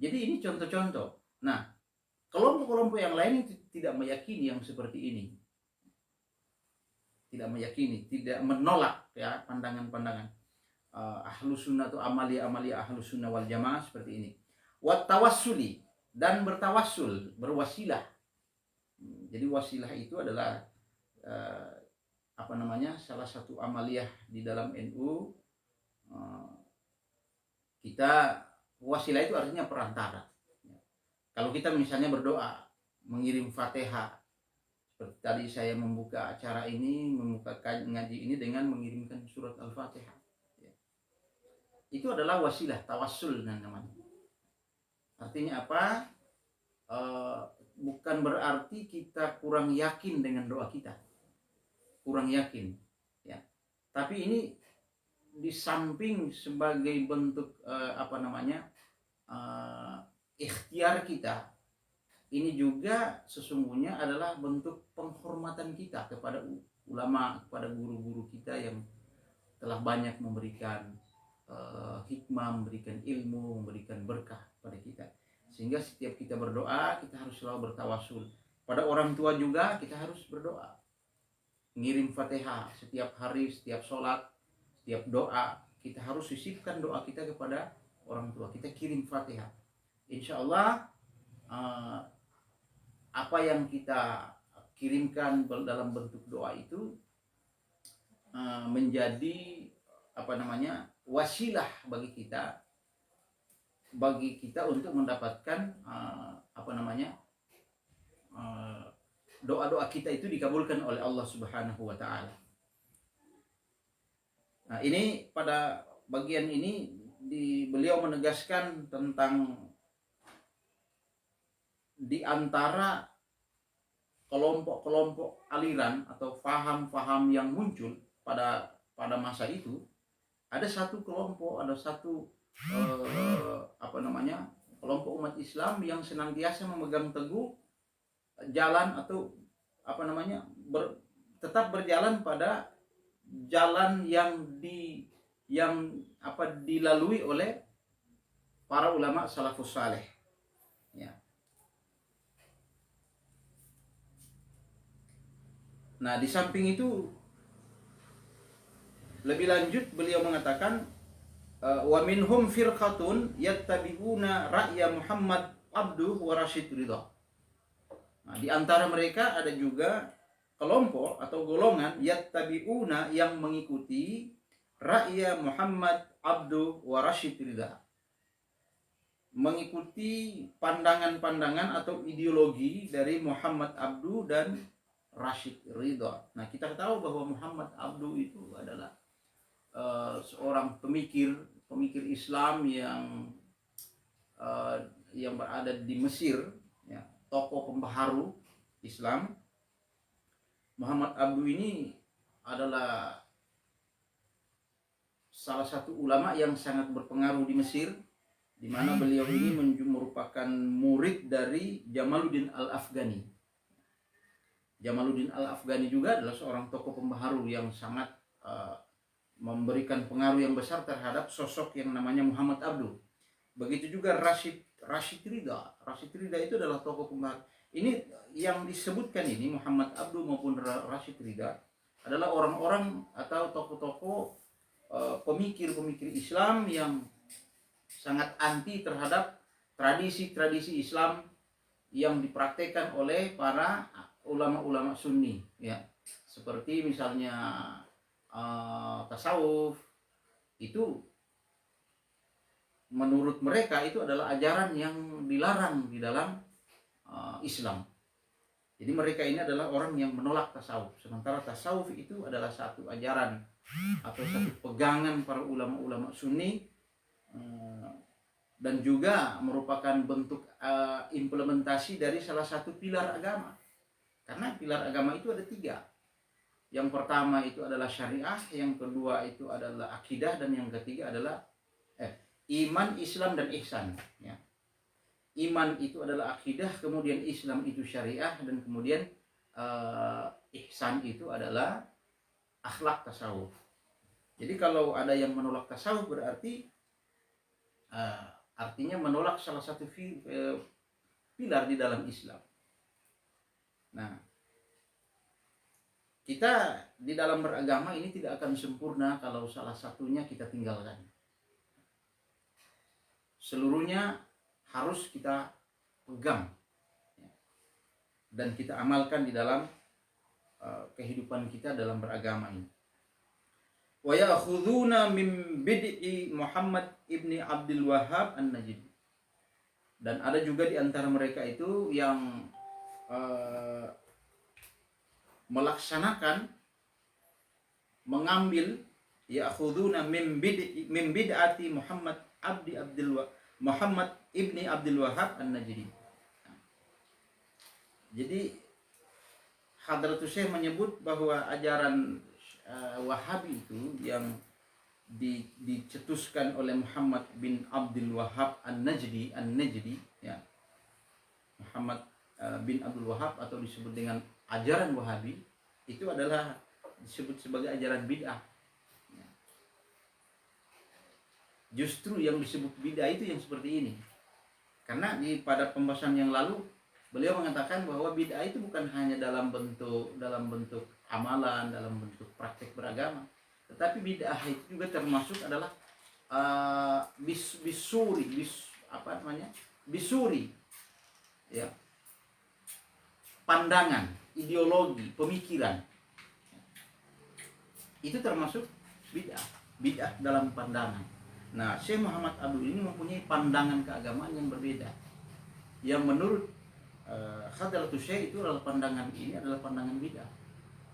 Jadi ini contoh-contoh. Nah, kelompok-kelompok yang lain tidak meyakini yang seperti ini. Tidak meyakini, tidak menolak ya pandangan-pandangan ahlus sunnah atau amalia-amalia ahlus sunnah wal jamaah seperti ini. Wat tawassuli, dan bertawassul, berwasilah. Jadi wasilah itu adalah salah satu amaliyah di dalam NU. Kita wasilah itu artinya perantara. Kalau kita misalnya berdoa, mengirim Fatihah, seperti tadi saya membuka acara ini, membuka ngaji ini dengan mengirimkan surat Al-Fatihah. Itu adalah wasilah, tawassul namanya. Artinya apa? Bukan berarti kita kurang yakin dengan doa kita, kurang yakin, ya. Tapi ini di samping sebagai bentuk ikhtiar kita, ini juga sesungguhnya adalah bentuk penghormatan kita kepada ulama, kepada guru-guru kita yang telah banyak memberikan hikmah, memberikan ilmu, memberikan berkah pada kita. Sehingga setiap kita berdoa, kita harus selalu bertawasul. Pada orang tua juga kita harus berdoa, ngirim Fatihah setiap hari, setiap sholat, setiap doa, kita harus sisipkan doa kita kepada orang tua. Kita kirim Fatihah. Insya Allah apa yang kita kirimkan dalam bentuk doa itu menjadi wasilah bagi kita untuk mendapatkan doa-doa kita itu dikabulkan oleh Allah Subhanahu wa taala. Nah, ini pada bagian ini beliau menegaskan tentang di antara kelompok-kelompok aliran atau faham-faham yang muncul pada masa itu, ada satu kelompok, ada satu kelompok umat Islam yang senantiasa memegang teguh jalan atau tetap berjalan pada jalan yang dilalui oleh para ulama salafus saleh, ya. Nah, di samping itu lebih lanjut beliau mengatakan wa minhum firqatun yattabi'una ra'ya Muhammad Abduh wa Rashid Ridha. Nah, di antara mereka ada juga kelompok atau golongan yattabi'una yang mengikuti ra'ya Muhammad Abduh wa Rashid Ridha. Mengikuti pandangan-pandangan atau ideologi dari Muhammad Abduh dan Rashid Ridha. Nah, kita tahu bahwa Muhammad Abduh itu adalah seorang pemikir Islam yang berada di Mesir, ya, tokoh pembaharu Islam. Muhammad Abduh ini adalah salah satu ulama yang sangat berpengaruh di Mesir, di mana beliau ini merupakan murid dari Jamaluddin Al-Afghani. Jamaluddin Al-Afghani juga adalah seorang tokoh pembaharu yang sangat memberikan pengaruh yang besar terhadap sosok yang namanya Muhammad Abduh. Begitu juga Rashid Ridha. Rashid Ridha itu adalah tokoh pembaharu. Ini yang disebutkan ini, Muhammad Abduh maupun Rashid Ridha, adalah orang-orang atau tokoh-tokoh pemikir-pemikir Islam yang sangat anti terhadap tradisi-tradisi Islam yang dipraktekkan oleh para ulama-ulama Sunni, ya. Seperti misalnya tasawuf, itu menurut mereka itu adalah ajaran yang dilarang di dalam Islam. Jadi mereka ini adalah orang yang menolak tasawuf. Sementara tasawuf itu adalah satu ajaran atau satu pegangan para ulama-ulama Sunni dan juga merupakan bentuk implementasi dari salah satu pilar agama. Karena pilar agama itu ada 3. Yang pertama itu adalah syariah, yang kedua itu adalah akidah, dan yang ketiga adalah iman, Islam, dan ihsan. Ya. Iman itu adalah akidah, kemudian Islam itu syariah, dan kemudian ihsan itu adalah akhlak tasawuf. Jadi kalau ada yang menolak tasawuf berarti artinya menolak salah satu pilar di dalam Islam. Nah, kita di dalam beragama ini tidak akan sempurna kalau salah satunya kita tinggalkan. Seluruhnya harus kita pegang dan kita amalkan di dalam kehidupan kita dalam beragama ini. Wa ya'khuduna min bid'i Muhammad ibni Abdul Wahhab An-Najdi. Dan ada juga di antara mereka itu yang melaksanakan, mengambil, ya'khuduna min bid'ati Muhammad ibni Abdul Wahhab An-Najdi. Jadi Hadratus Syekh menyebut bahwa ajaran Wahabi itu yang dicetuskan oleh Muhammad bin Abdul Wahhab An-Najdi ya. Muhammad bin Abdul Wahhab atau disebut dengan ajaran Wahabi itu adalah disebut sebagai ajaran bid'ah. Ya. Justru yang disebut bid'ah itu yang seperti ini. Karena pada pembahasan yang lalu beliau mengatakan bahwa bid'ah itu bukan hanya dalam bentuk amalan, dalam bentuk praktek beragama, tetapi bid'ah itu juga termasuk adalah bisuri, ya, pandangan, ideologi, pemikiran, itu termasuk bid'ah dalam pandangan. Nah, Syekh Muhammad Abdul ini mempunyai pandangan keagamaan yang berbeda, yang menurut Hadratus Syekh itu adalah pandangan ini adalah pandangan bid'ah.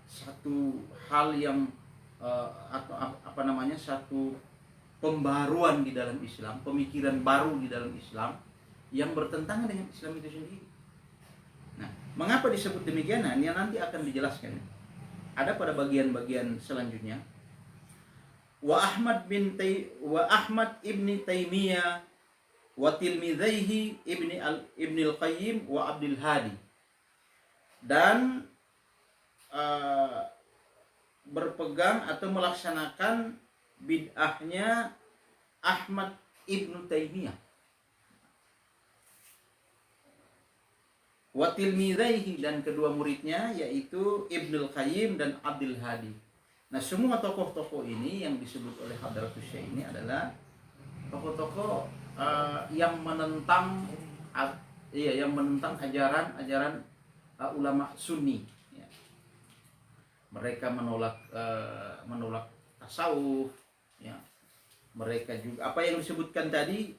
Satu hal yang satu pembaruan di dalam Islam, pemikiran baru di dalam Islam yang bertentangan dengan Islam itu sendiri. Nah, mengapa disebut demikian? Nah, ini nanti akan dijelaskan. Ada pada bagian-bagian selanjutnya. Wa Ahmad ibni Taimiyah wa tilmidhaihi ibni al-Qayyim wa Abdul Hadi. Dan berpegang atau melaksanakan bid'ahnya Ahmad ibnu Taimiyah wa tilmidhaihi, dan kedua muridnya yaitu Ibnul Qayyim dan Abdul Hadi. Nah, semua tokoh-tokoh ini yang disebut oleh Hadratus Syekh ini adalah tokoh-tokoh yang menentang ajaran ulama Sunni. Ya. Mereka menolak tasawuf. Ya. Mereka juga apa yang disebutkan tadi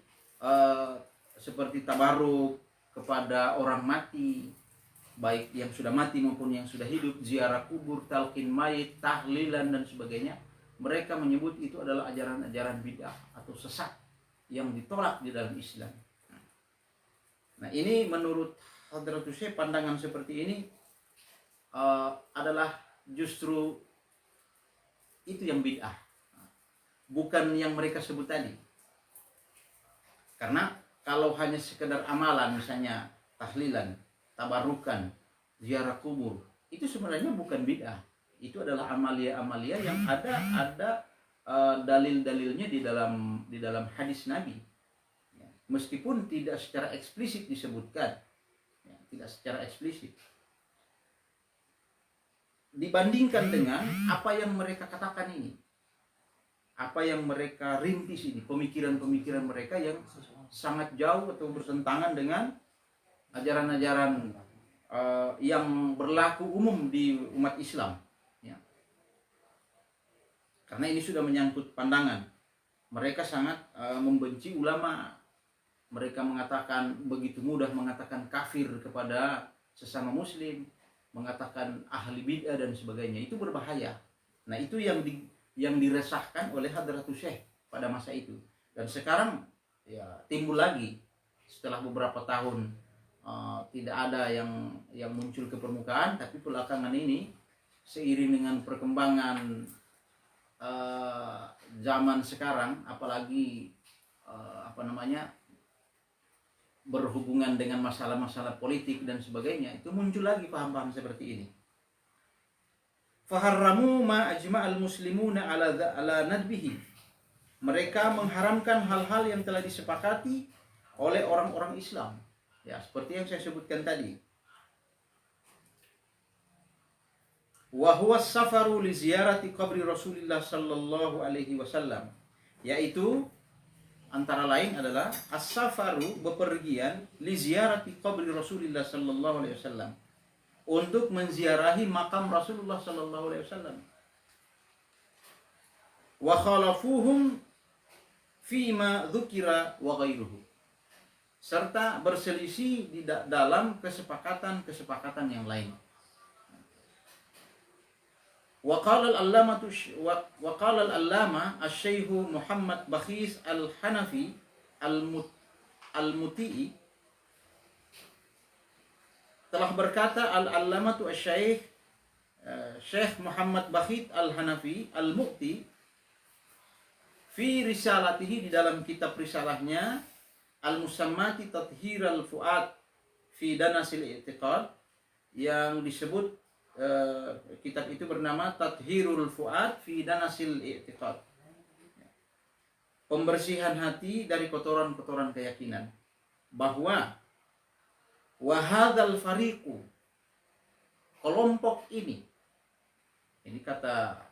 seperti tabaruk kepada orang mati, baik yang sudah mati maupun yang sudah hidup, ziarah kubur, talqin mayit, tahlilan dan sebagainya. Mereka menyebut itu adalah ajaran-ajaran bid'ah atau sesat yang ditolak di dalam Islam. Nah, ini menurut Hadratus Syekh pandangan seperti ini adalah justru itu yang bid'ah, bukan yang mereka sebut tadi. Karena kalau hanya sekedar amalan, misalnya tahlilan, tabarukan, ziarah kubur, itu sebenarnya bukan bid'ah. Itu adalah amalia-amalia yang ada dalil-dalilnya di dalam hadis Nabi, ya, meskipun tidak secara eksplisit disebutkan, ya, tidak secara eksplisit dibandingkan dengan apa yang mereka katakan ini, apa yang mereka rintis ini, pemikiran-pemikiran mereka yang sangat jauh atau bertentangan dengan ajaran-ajaran yang berlaku umum di umat Islam. Karena ini sudah menyangkut pandangan. Mereka sangat membenci ulama. Mereka mengatakan begitu mudah mengatakan kafir kepada sesama muslim, mengatakan ahli bid'ah dan sebagainya. Itu berbahaya. Nah, itu yang diresahkan oleh Hadratus Syekh pada masa itu. Dan sekarang ya timbul lagi setelah beberapa tahun. Tidak ada yang muncul ke permukaan, tapi belakangan ini seiring dengan perkembangan zaman sekarang, apalagi berhubungan dengan masalah-masalah politik dan sebagainya, itu muncul lagi paham-paham seperti ini. Faharramu ma ajma'al muslimuna ala nadbihi. Mereka mengharamkan hal-hal yang telah disepakati oleh orang-orang Islam. Ya, seperti yang saya sebutkan tadi. Wa huwa safaru li ziyarati qabri Rasulillah sallallahu alaihi wasallam. Yaitu antara lain adalah as-safaru, bepergian, li ziyarati qabri Rasulillah sallallahu alaihi wasallam, untuk menziarahi makam Rasulullah sallallahu alaihi wasallam. Wa khalafuhum fima dzukira wa ghairuhu, serta berselisih di dalam kesepakatan yang lain. Wa qala al-allama asy-syaikh Muhammad Bakhis al-Hanafi al-Muti'i, telah berkata al-allamatu asy-syaikh Syekh Muhammad Bakhit al-Hanafi al-Mu'ti fi risalatihi, di dalam kitab risalahnya al-musammati tathhir al-fuad fi danasil i'tiqad, yang disebut kitab itu bernama Tathhirul Fuad fi Danasil I'tiqad, pembersihan hati dari kotoran-kotoran keyakinan, bahwa wahadzal fariqu, kelompok ini kata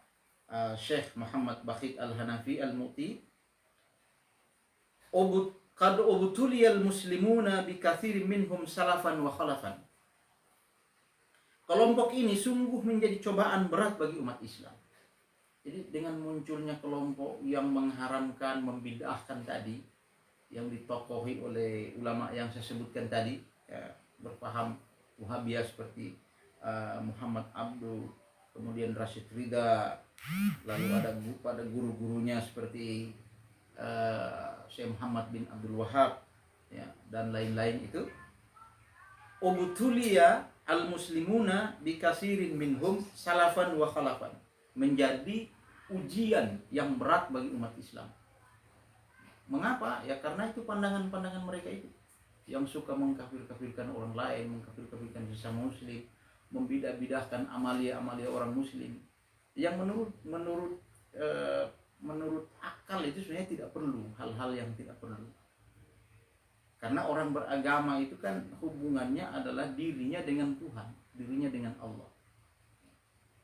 Syekh Muhammad Bakhit al-Hanafi al-Mu'ti, qad ubtuliyal muslimuna bi katsirin minhum salafan wa khalafan. Kelompok ini sungguh menjadi cobaan berat bagi umat Islam. Jadi dengan munculnya kelompok yang mengharamkan, membid'ahkan tadi, yang ditokohi oleh ulama yang saya sebutkan tadi, ya, berpaham Wahabiyah seperti Muhammad Abdu, kemudian Rashid Ridha, lalu ada pada guru-gurunya seperti Syekh Muhammad bin Abdul Wahab, ya, dan lain-lain itu. Ubtuliya al-muslimuna bikasirin minhum salafan wa khalafan, menjadi ujian yang berat bagi umat Islam. Mengapa? Ya karena itu pandangan-pandangan mereka itu yang suka mengkafir-kafirkan orang lain, mengkafir-kafirkan sesama muslim, membidah-bidahkan amalia-amalia orang muslim, yang menurut akal itu sebenarnya tidak perlu, hal-hal yang tidak perlu. Karena orang beragama itu kan hubungannya adalah dirinya dengan Tuhan, dirinya dengan Allah.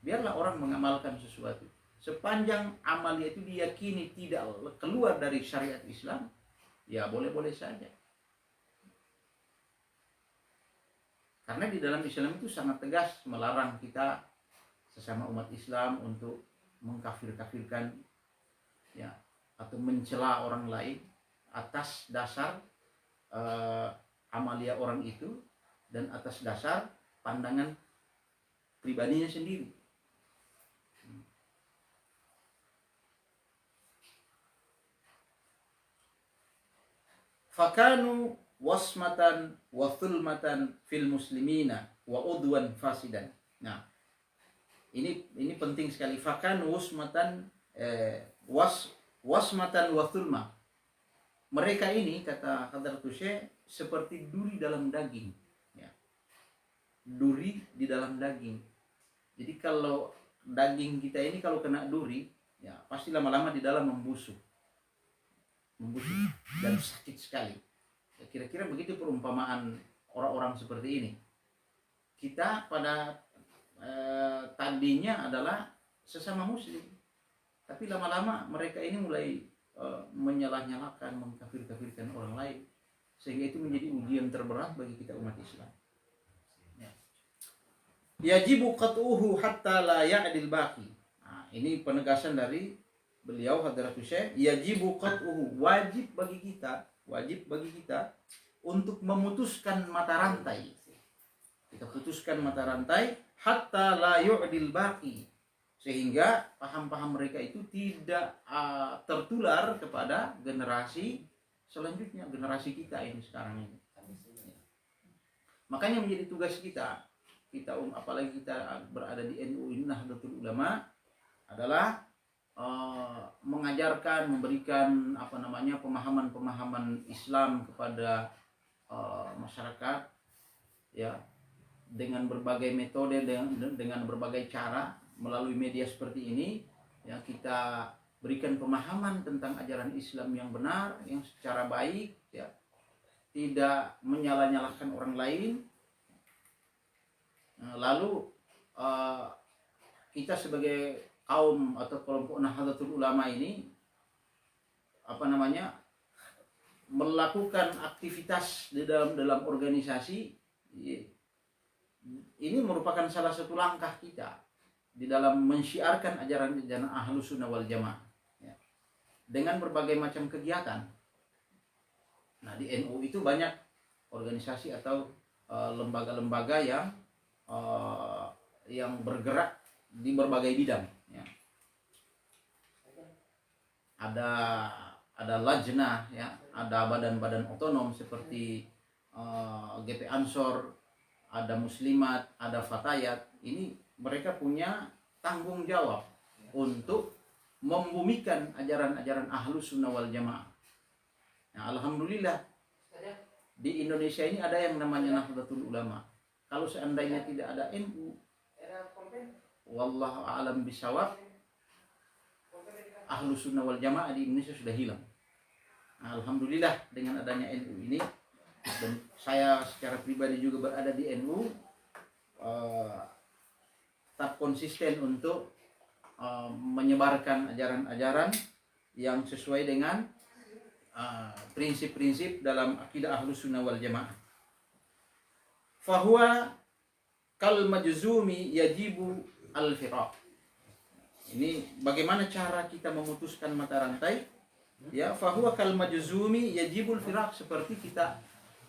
Biarlah orang mengamalkan sesuatu, sepanjang amalia itu diyakini tidak keluar dari syariat Islam, ya boleh-boleh saja. Karena di dalam Islam itu sangat tegas melarang kita sesama umat Islam untuk mengkafir-kafirkan, ya, atau mencela orang lain atas dasar amalia orang itu dan atas dasar pandangan pribadinya sendiri. Fakanu wasmatan wa thulmatan fil muslimina wa udwan fasidan. Nah, ini penting sekali. Fakanu wasmatan wasmatan wa thulma. Mereka ini, kata Hadratus Syekh, seperti duri dalam daging, ya. Duri di dalam daging. Jadi kalau daging kita ini kalau kena duri, ya pasti lama-lama di dalam membusuk dan sakit sekali. Ya, kira-kira begitu perumpamaan orang-orang seperti ini. Kita pada tadinya adalah sesama muslim, tapi lama-lama mereka ini mulai menyalah-nyalahkan, mengkafir-kafirkan orang lain, sehingga itu menjadi ujian terberat bagi kita umat Islam. Yajibu qat'uhu hatta la ya'dil baqi. Nah, ini penegasan dari beliau Hadratus Syekh, yajibu qat'uhu, wajib bagi kita untuk memutuskan mata rantai. Kita putuskan mata rantai hatta la yu'dil baqi, sehingga paham-paham mereka itu tidak tertular kepada generasi selanjutnya generasi kita ini sekarang ini. Makanya menjadi tugas kita apalagi kita berada di NU ini Nahdlatul Ulama adalah mengajarkan, memberikan pemahaman Islam kepada masyarakat ya, dengan berbagai metode, dengan berbagai cara melalui media seperti ini ya, kita berikan pemahaman tentang ajaran Islam yang benar, yang secara baik ya, tidak menyalah-nyalahkan orang lain. Lalu kita sebagai kaum atau kelompok Nahdlatul Ulama ini melakukan aktivitas di dalam organisasi ini merupakan salah satu langkah kita di dalam mensyiarkan ajaran Ahlus Sunnah wal Jamaah ya, dengan berbagai macam kegiatan. Nah, di NU itu banyak organisasi atau lembaga-lembaga yang bergerak di berbagai bidang ya. Ada lajnah ya, ada badan-badan otonom seperti GP Ansor, ada Muslimat, ada Fatayat. Ini mereka punya tanggung jawab untuk membumikan ajaran-ajaran Ahlus Sunnah wal Jamaah. Nah, alhamdulillah di Indonesia ini ada yang namanya Nahdlatul Ulama. Kalau seandainya tidak ada NU, wallahu a'lam bishawab, Ahlus Sunnah wal Jamaah di Indonesia sudah hilang. Nah, alhamdulillah dengan adanya NU ini, dan saya secara pribadi juga berada di NU, tetap konsisten untuk menyebarkan ajaran-ajaran yang sesuai dengan prinsip-prinsip dalam akidah Ahlus Sunnah wal Jamaah. Fahuwa kal majzumi yajibu al-firaq. Ini bagaimana cara kita memutuskan mata rantai? Ya, fahuwa kal majzumi yajibul firaq, seperti kita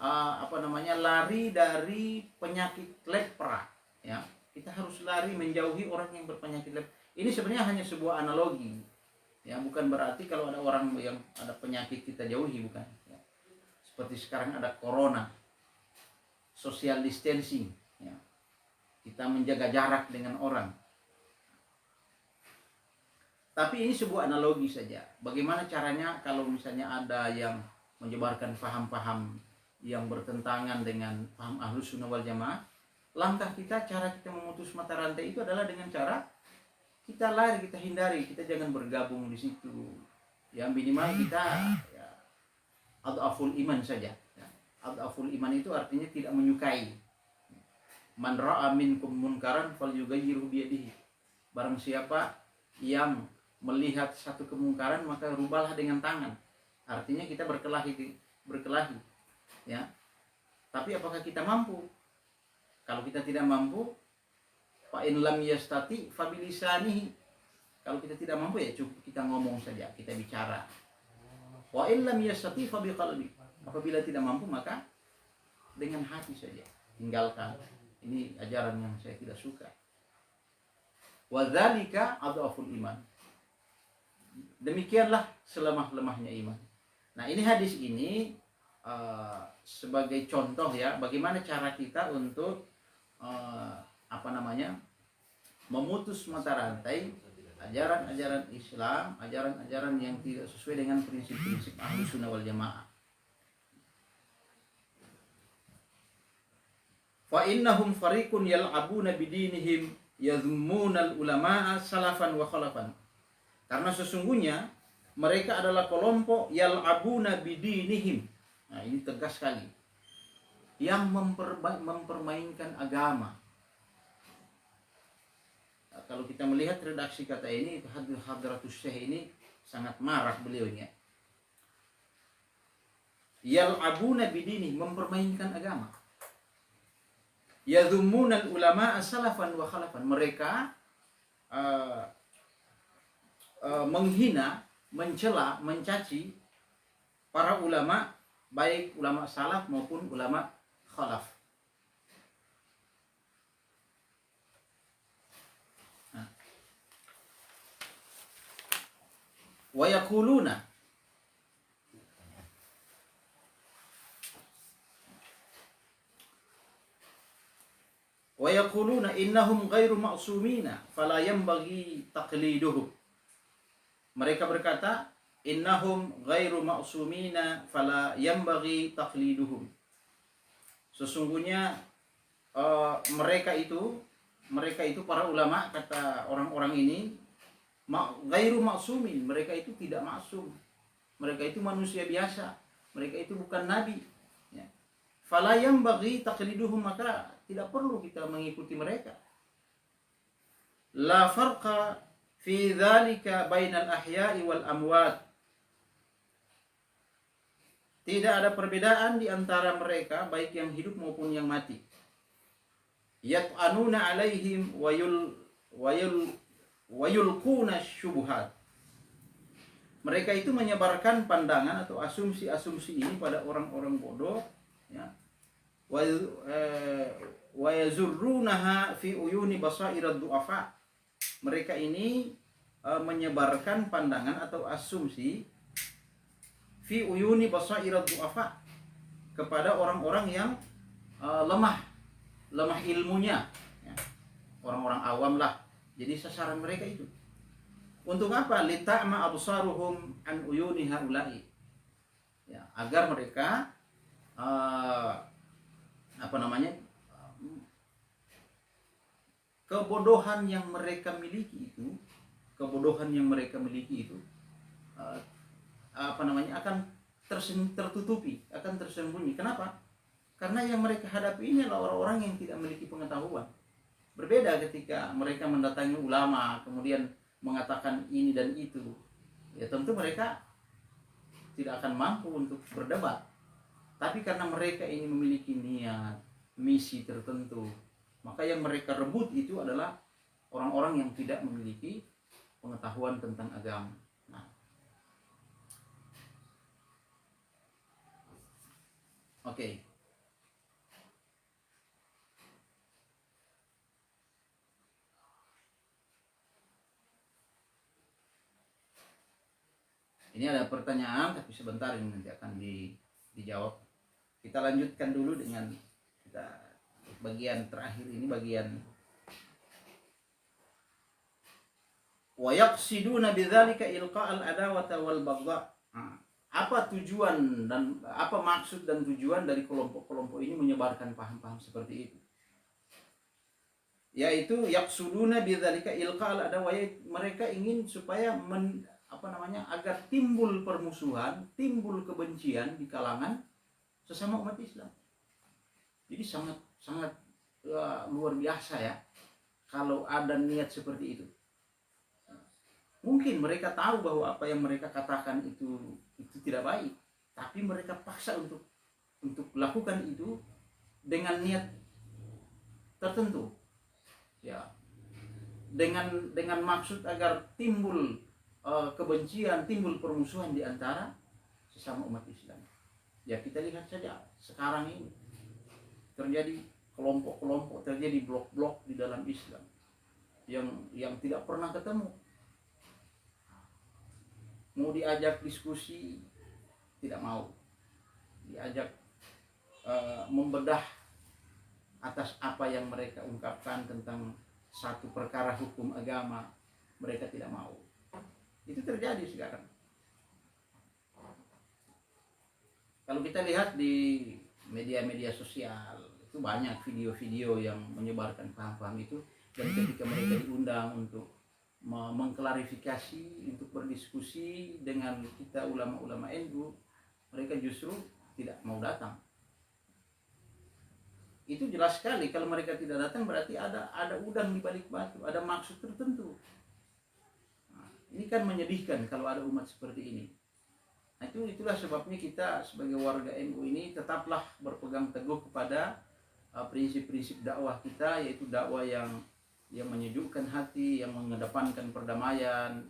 lari dari penyakit lepra. Ya, kita harus lari menjauhi orang yang berpenyakit lepra. Ini sebenarnya hanya sebuah analogi. Ya, bukan berarti kalau ada orang yang ada penyakit kita jauhi, bukan. Ya. Seperti sekarang ada corona, social distancing. Ya. Kita menjaga jarak dengan orang. Tapi ini sebuah analogi saja. Bagaimana caranya kalau misalnya ada yang menyebarkan paham-paham yang bertentangan dengan paham Ahlus Sunnah wal Jamaah, langkah kita, cara kita memutus mata rantai itu adalah dengan cara kita lari, kita hindari, kita jangan bergabung di situ. Ya, minimal kita ya, adhaful iman saja. Ya. Adhaful iman itu artinya tidak menyukai. Man ra'a minkum munkaran falyughayyirhu biyadihi. Barang siapa yang melihat satu kemungkaran maka rubahlah dengan tangan. Artinya kita berkelahi. Ya. Tapi apakah kita mampu? Kalau kita tidak mampu, fa in lam yastati fa bilisanihi. Kalau kita tidak mampu ya cukup kita ngomong saja, kita bicara. Wa in lam yastati fa biqalbi. Apabila tidak mampu maka dengan hati saja, tinggalkan. Ini ajaran yang saya tidak suka. Wa dzalika adhaful iman. Demikianlah selemah-lemahnya iman. Nah, ini hadis ini sebagai contoh ya, bagaimana cara kita untuk memutus mata rantai ajaran-ajaran Islam, ajaran-ajaran yang tidak sesuai dengan prinsip-prinsip Ahlus Sunnah wal Jamaah. Fa innahum fariqun yal'abuna bidinihim yadhummunal ulama'a salafan wa khalafan. Karena sesungguhnya mereka adalah kelompok yal'abuna bidinihim. Nah, ini tegas sekali. Yang mempermainkan agama. Nah, kalau kita melihat redaksi kata ini, Hadratus Syekh ini sangat marah beliaunya. Yal'abuna bidinihim, mempermainkan agama. Yadhummunal ulama salafan wa khalafan. Mereka menghina, mencela, mencaci para ulama, baik ulama salaf maupun ulama khalaf. Wa yaquluna, Wa yaquluna innahum ghairu ma'sumina fala yanbaghi taqliduhum. Mereka berkata, innahum ghairu ma'sumina fala yanbaghi taqliduhum. Sesungguhnya mereka itu para ulama, kata orang-orang ini, ghairu ma'sumin, mereka itu tidak maksum. Mereka itu manusia biasa. Mereka itu bukan nabi. Ya. Fala yanbaghi taqliduhum, maka tidak perlu kita mengikuti mereka. La farqa fi dzalika bainal ahya'i wal amwat. Tidak ada perbedaan di antara mereka, baik yang hidup maupun yang mati. Yat'anuna alaihim wa yulquna syubhat. Mereka itu menyebarkan pandangan atau asumsi-asumsi ini pada orang-orang bodoh, ya. Wa yazurrunaha fi uyuni basairad du'afa. Mereka ini menyebarkan pandangan atau asumsi fi uyuni basairad du'afa kepada orang-orang yang lemah ilmunya, ya. Orang-orang awam lah. Jadi sasaran mereka itu. Untuk apa? Lita'ma absaruhum an uyuni haula'i. Ya, agar mereka kebodohan yang mereka miliki itu akan tertutupi, akan tersembunyi. Kenapa? Karena yang mereka hadapi ini adalah orang-orang yang tidak memiliki pengetahuan. Berbeda ketika mereka mendatangi ulama kemudian mengatakan ini dan itu, ya tentu mereka tidak akan mampu untuk berdebat. Tapi karena mereka ini memiliki niat, misi tertentu, maka yang mereka rebut itu adalah orang-orang yang tidak memiliki pengetahuan tentang agama. Nah, oke. Ini ada pertanyaan, tapi sebentar ini nanti akan dijawab. Kita lanjutkan dulu dengan bagian terakhir ini, bagian wa yaqsiduna bidzalika ilqa'al adawata wal baghdha. Apa tujuan dan apa maksud dan tujuan dari kelompok-kelompok ini menyebarkan paham-paham seperti itu? Yaitu yaqsuduna bidzalika ilqa'al adawah, mereka ingin supaya agar timbul permusuhan, timbul kebencian di kalangan sesama umat Islam. Jadi sangat luar biasa ya kalau ada niat seperti itu. Mungkin mereka tahu bahwa apa yang mereka katakan itu tidak baik, tapi mereka paksa untuk lakukan itu dengan niat tertentu, ya, dengan maksud agar timbul kebencian, timbul permusuhan di antara sesama umat Islam. Ya, kita lihat saja sekarang ini terjadi kelompok-kelompok, terjadi blok-blok di dalam Islam yang tidak pernah ketemu. Mau diajak diskusi tidak mau, diajak membedah atas apa yang mereka ungkapkan tentang satu perkara hukum agama, mereka tidak mau. Itu terjadi sekarang. Kalau kita lihat di media-media sosial, itu banyak video-video yang menyebarkan paham-paham itu, dan ketika mereka diundang untuk mengklarifikasi, untuk berdiskusi dengan kita ulama-ulama NU, mereka justru tidak mau datang. Itu jelas sekali, kalau mereka tidak datang berarti ada udang di balik batu, ada maksud tertentu. Nah, ini kan menyedihkan kalau ada umat seperti ini. Nah, itulah sebabnya kita sebagai warga NU ini tetaplah berpegang teguh kepada prinsip-prinsip dakwah kita, yaitu dakwah yang menyejukkan hati, yang mengedepankan perdamaian,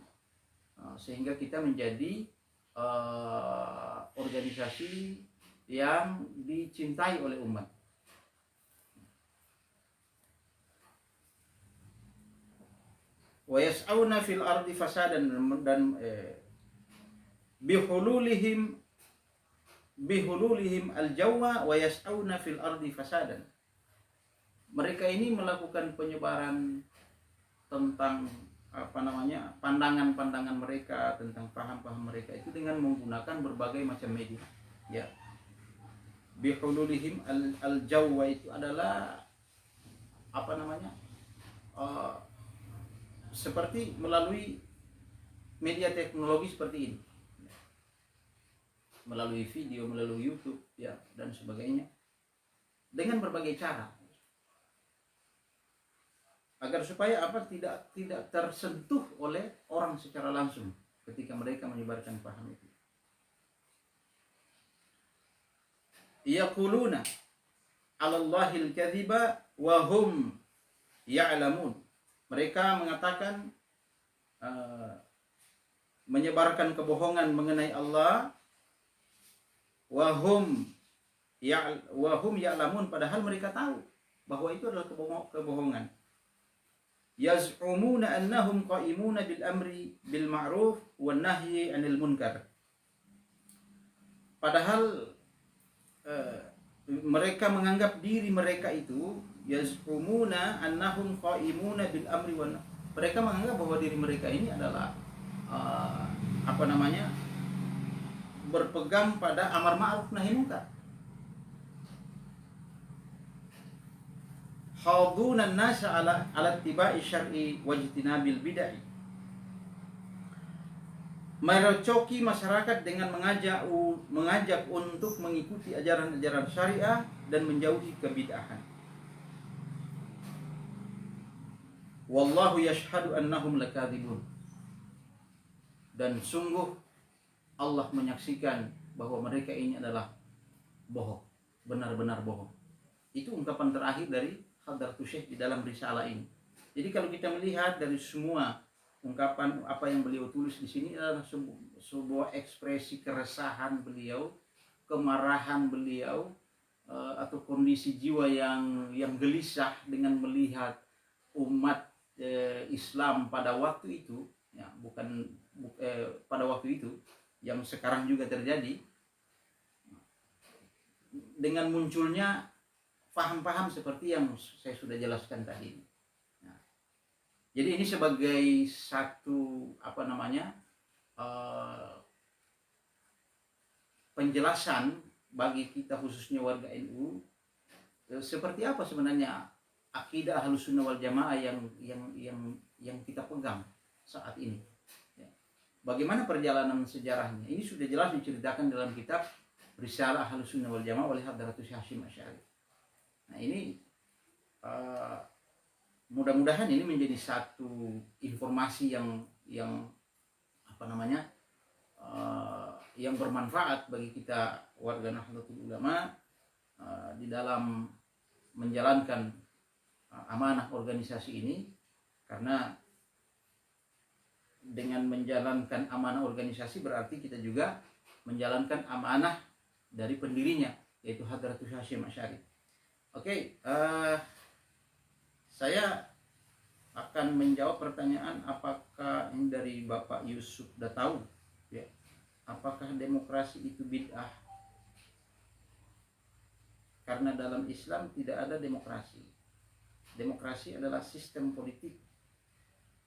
sehingga kita menjadi organisasi yang dicintai oleh umat. Wa yas'auna fil ardi fasadan, dan bihululihim al-jawwa wa yas'auna fil ardi fasadan. mereka ini melakukan penyebaran tentang pandangan-pandangan mereka, tentang paham-paham mereka itu dengan menggunakan berbagai macam media. Ya, bihululihim al-jawwa itu adalah seperti melalui media teknologi seperti ini, melalui video, melalui YouTube, ya, dan sebagainya, dengan berbagai cara, agar supaya tidak tersentuh oleh orang secara langsung ketika mereka menyebarkan paham itu. Yaquluna 'alallahil kadhiba wa hum ya'lamun. Mereka mengatakan menyebarkan kebohongan mengenai Allah, wa hum ya'lamun, padahal mereka tahu bahwa itu adalah kebohongan. Yaz'umuna annahum qa'imuna bil amri bil ma'ruf wan nahyi 'anil munkar. Padahal mereka menganggap diri mereka itu yaz'umuna annahum qa'imuna bil amri wan, mereka menganggap bahwa diri mereka ini adalah berpegang pada amar ma'ruf nahi munkar. Hadunan nasa ala tibai syar'i wajtinabil bid'ah. Merocoki masyarakat dengan mengajak untuk mengikuti ajaran-ajaran syariah dan menjauhi kebid'ahan. Wallahu yashhadu annahum lakadzibun. Dan sungguh Allah menyaksikan bahwa mereka ini adalah bohong, benar-benar bohong. Itu ungkapan terakhir dari Hadratus Syekh di dalam risalah ini. Jadi kalau kita melihat dari semua ungkapan apa yang beliau tulis di sini adalah sebuah ekspresi keresahan beliau, kemarahan beliau, atau kondisi jiwa yang gelisah dengan melihat umat Islam pada waktu itu, ya, pada waktu itu yang sekarang juga terjadi, dengan munculnya paham-paham seperti yang saya sudah jelaskan tadi. Nah, jadi ini sebagai satu penjelasan bagi kita khususnya warga NU, seperti apa sebenarnya akidah Ahlussunnah wal Jamaah yang kita pegang saat ini. Ya. Bagaimana perjalanan sejarahnya? Ini sudah jelas diceritakan dalam kitab Risalah Ahlussunnah wal Jamaah oleh Hadratus Hasyim Asy'ari. Nah, ini mudah-mudahan ini menjadi satu informasi yang bermanfaat bagi kita warga Nahdlatul Ulama di dalam menjalankan amanah organisasi ini, karena dengan menjalankan amanah organisasi berarti kita juga menjalankan amanah dari pendirinya, yaitu Hadratus Hasyim Asy'ari. Oke, saya akan menjawab pertanyaan apakah yang dari Bapak Yusuf sudah tahu, ya, apakah demokrasi itu bid'ah? Karena dalam Islam tidak ada demokrasi. Demokrasi adalah sistem politik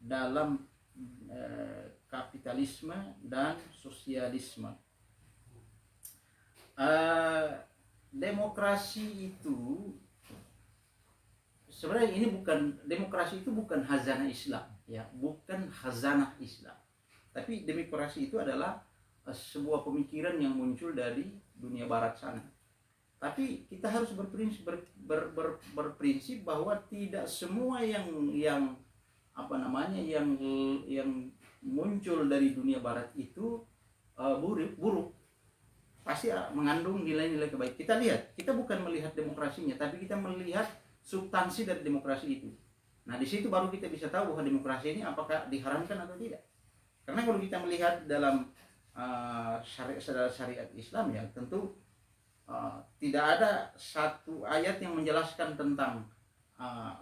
dalam kapitalisme dan sosialisme. Demokrasi itu sebenarnya demokrasi itu bukan khazanah Islam, ya, bukan khazanah Islam. Tapi demokrasi itu adalah sebuah pemikiran yang muncul dari dunia barat sana. Tapi kita harus berprinsip bahwa tidak semua yang muncul dari dunia barat itu buruk. Pasti mengandung nilai-nilai kebaikan. Kita lihat, kita bukan melihat demokrasinya, tapi kita melihat substansi dari demokrasi itu. Nah, di situ baru kita bisa tahu bahwa demokrasi ini apakah diharamkan atau tidak. Karena kalau kita melihat dalam syariat Islam, ya, tentu tidak ada satu ayat yang menjelaskan tentang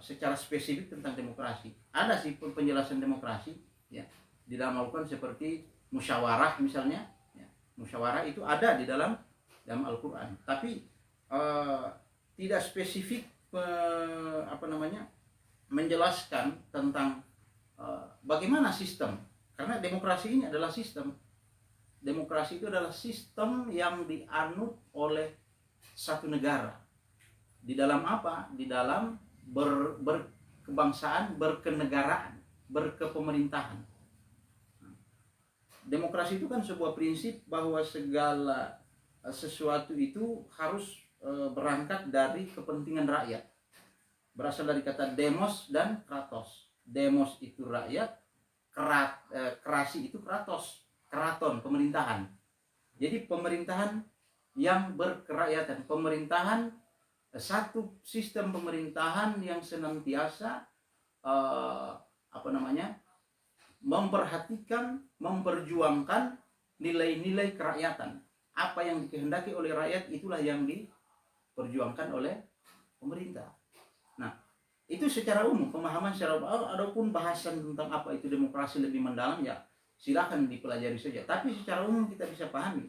secara spesifik tentang demokrasi. Ada sih penjelasan demokrasi, ya, di dalam Al-Quran seperti musyawarah misalnya. Musyawarah itu ada di dalam Al-Quran, tapi tidak spesifik menjelaskan tentang bagaimana sistem, karena demokrasi ini adalah sistem. Demokrasi itu adalah sistem yang dianut oleh satu negara. Di dalam apa? Di dalam berkebangsaan, berkenegaraan, berkepemerintahan. Demokrasi itu kan sebuah prinsip bahwa segala sesuatu itu harus berangkat dari kepentingan rakyat. Berasal dari kata demos dan kratos. Demos itu rakyat, krasi itu kratos, keraton, pemerintahan. Jadi pemerintahan yang berkerakyatan, pemerintahan, satu sistem pemerintahan yang senantiasa memperhatikan, memperjuangkan nilai-nilai kerakyatan. Apa yang dikehendaki oleh rakyat itulah yang diperjuangkan oleh pemerintah. Nah, itu secara umum, pemahaman secara umum. Adapun bahasan tentang apa itu demokrasi lebih mendalam, ya silakan dipelajari saja. Tapi secara umum kita bisa pahami,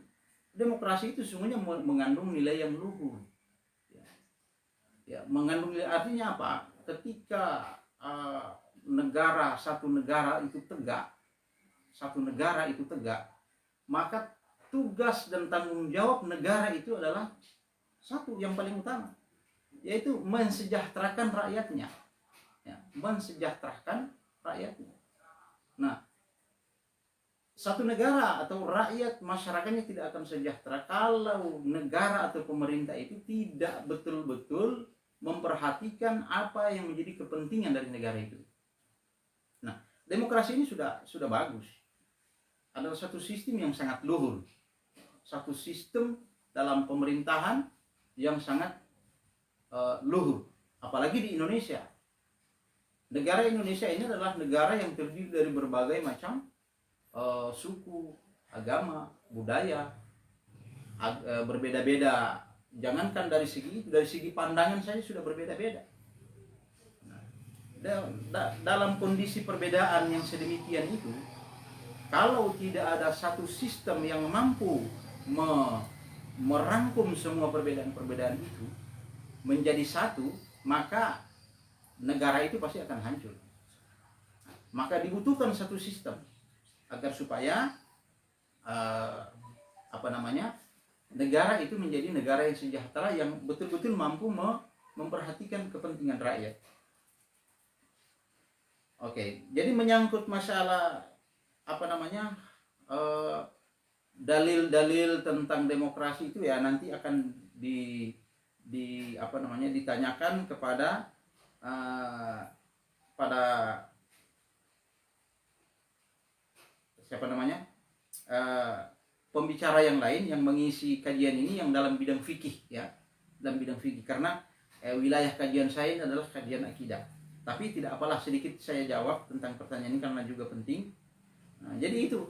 demokrasi itu sesungguhnya mengandung nilai yang luhur. Ya, mengandung nilai, artinya apa? Ketika satu negara itu tegak, maka tugas dan tanggung jawab negara itu adalah satu yang paling utama, yaitu mensejahterakan rakyatnya. Ya, mensejahterakan rakyatnya. Nah, satu negara atau rakyat, masyarakatnya tidak akan sejahtera kalau negara atau pemerintah itu tidak betul-betul memperhatikan apa yang menjadi kepentingan dari negara itu. Nah, demokrasi ini sudah bagus. Adalah satu sistem yang sangat luhur. Satu sistem dalam pemerintahan yang sangat luhur. Apalagi di Indonesia. Negara Indonesia ini adalah negara yang terdiri dari berbagai macam suku, agama, budaya, berbeda-beda. Jangankan dari segi pandangan saja sudah berbeda-beda. Nah, dalam kondisi perbedaan yang sedemikian itu, kalau tidak ada satu sistem yang mampu merangkum semua perbedaan-perbedaan itu menjadi satu, maka negara itu pasti akan hancur. Maka dibutuhkan satu sistem agar supaya negara itu menjadi negara yang sejahtera, yang betul-betul mampu memperhatikan kepentingan rakyat. Oke, jadi menyangkut masalah dalil-dalil tentang demokrasi itu, ya nanti akan ditanyakan kepada pembicara yang lain yang mengisi kajian ini yang dalam bidang fikih, ya, dalam bidang fikih, karena wilayah kajian saya adalah kajian akidah. Tapi tidak apalah, sedikit saya jawab tentang pertanyaan ini karena juga penting. Nah, jadi itu,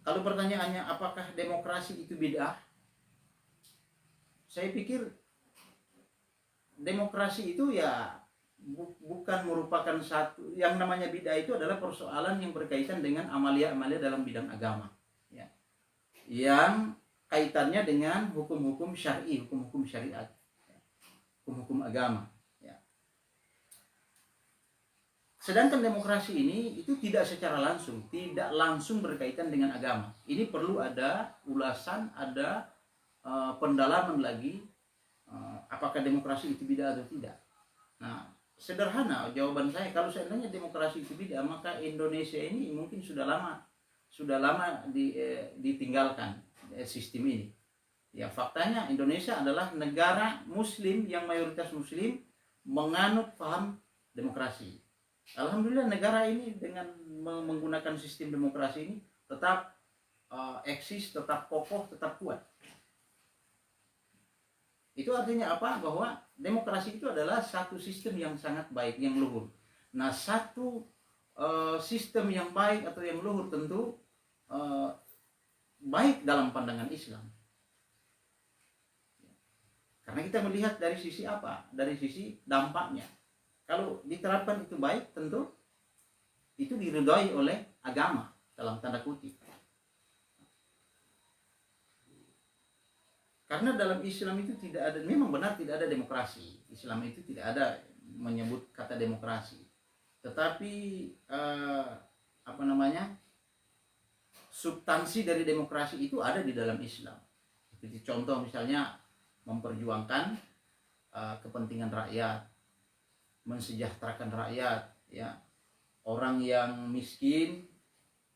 kalau pertanyaannya apakah demokrasi itu bid'ah, saya pikir demokrasi itu ya bukan merupakan satu, yang namanya bid'ah itu adalah persoalan yang berkaitan dengan amalia-amalia dalam bidang agama, ya, yang kaitannya dengan hukum-hukum syar'i, hukum-hukum syariat, ya, hukum-hukum agama, ya. Sedangkan demokrasi ini itu tidak secara langsung, tidak langsung berkaitan dengan agama. Ini perlu ada ulasan, ada pendalaman lagi, apakah demokrasi itu bid'ah atau tidak. Nah, sederhana jawaban saya, kalau seandainya demokrasi itu bid'ah, maka Indonesia ini mungkin sudah lama ditinggalkan sistem ini. Ya, faktanya Indonesia adalah negara muslim yang mayoritas muslim menganut paham demokrasi. Alhamdulillah negara ini dengan menggunakan sistem demokrasi ini tetap eksis, tetap kokoh, tetap kuat. Itu artinya apa? Bahwa demokrasi itu adalah satu sistem yang sangat baik, yang luhur. Nah, satu sistem yang baik atau yang luhur tentu baik dalam pandangan Islam. Karena kita melihat dari sisi apa? Dari sisi dampaknya. Kalau diterapkan itu baik, tentu itu diridhai oleh agama, dalam tanda kutip. Karena dalam Islam itu tidak ada, memang benar tidak ada demokrasi. Islam itu tidak ada menyebut kata demokrasi. Tetapi apa namanya, substansi dari demokrasi itu ada di dalam Islam. Seperti contoh misalnya memperjuangkan kepentingan rakyat, mensejahterakan rakyat, ya, orang yang miskin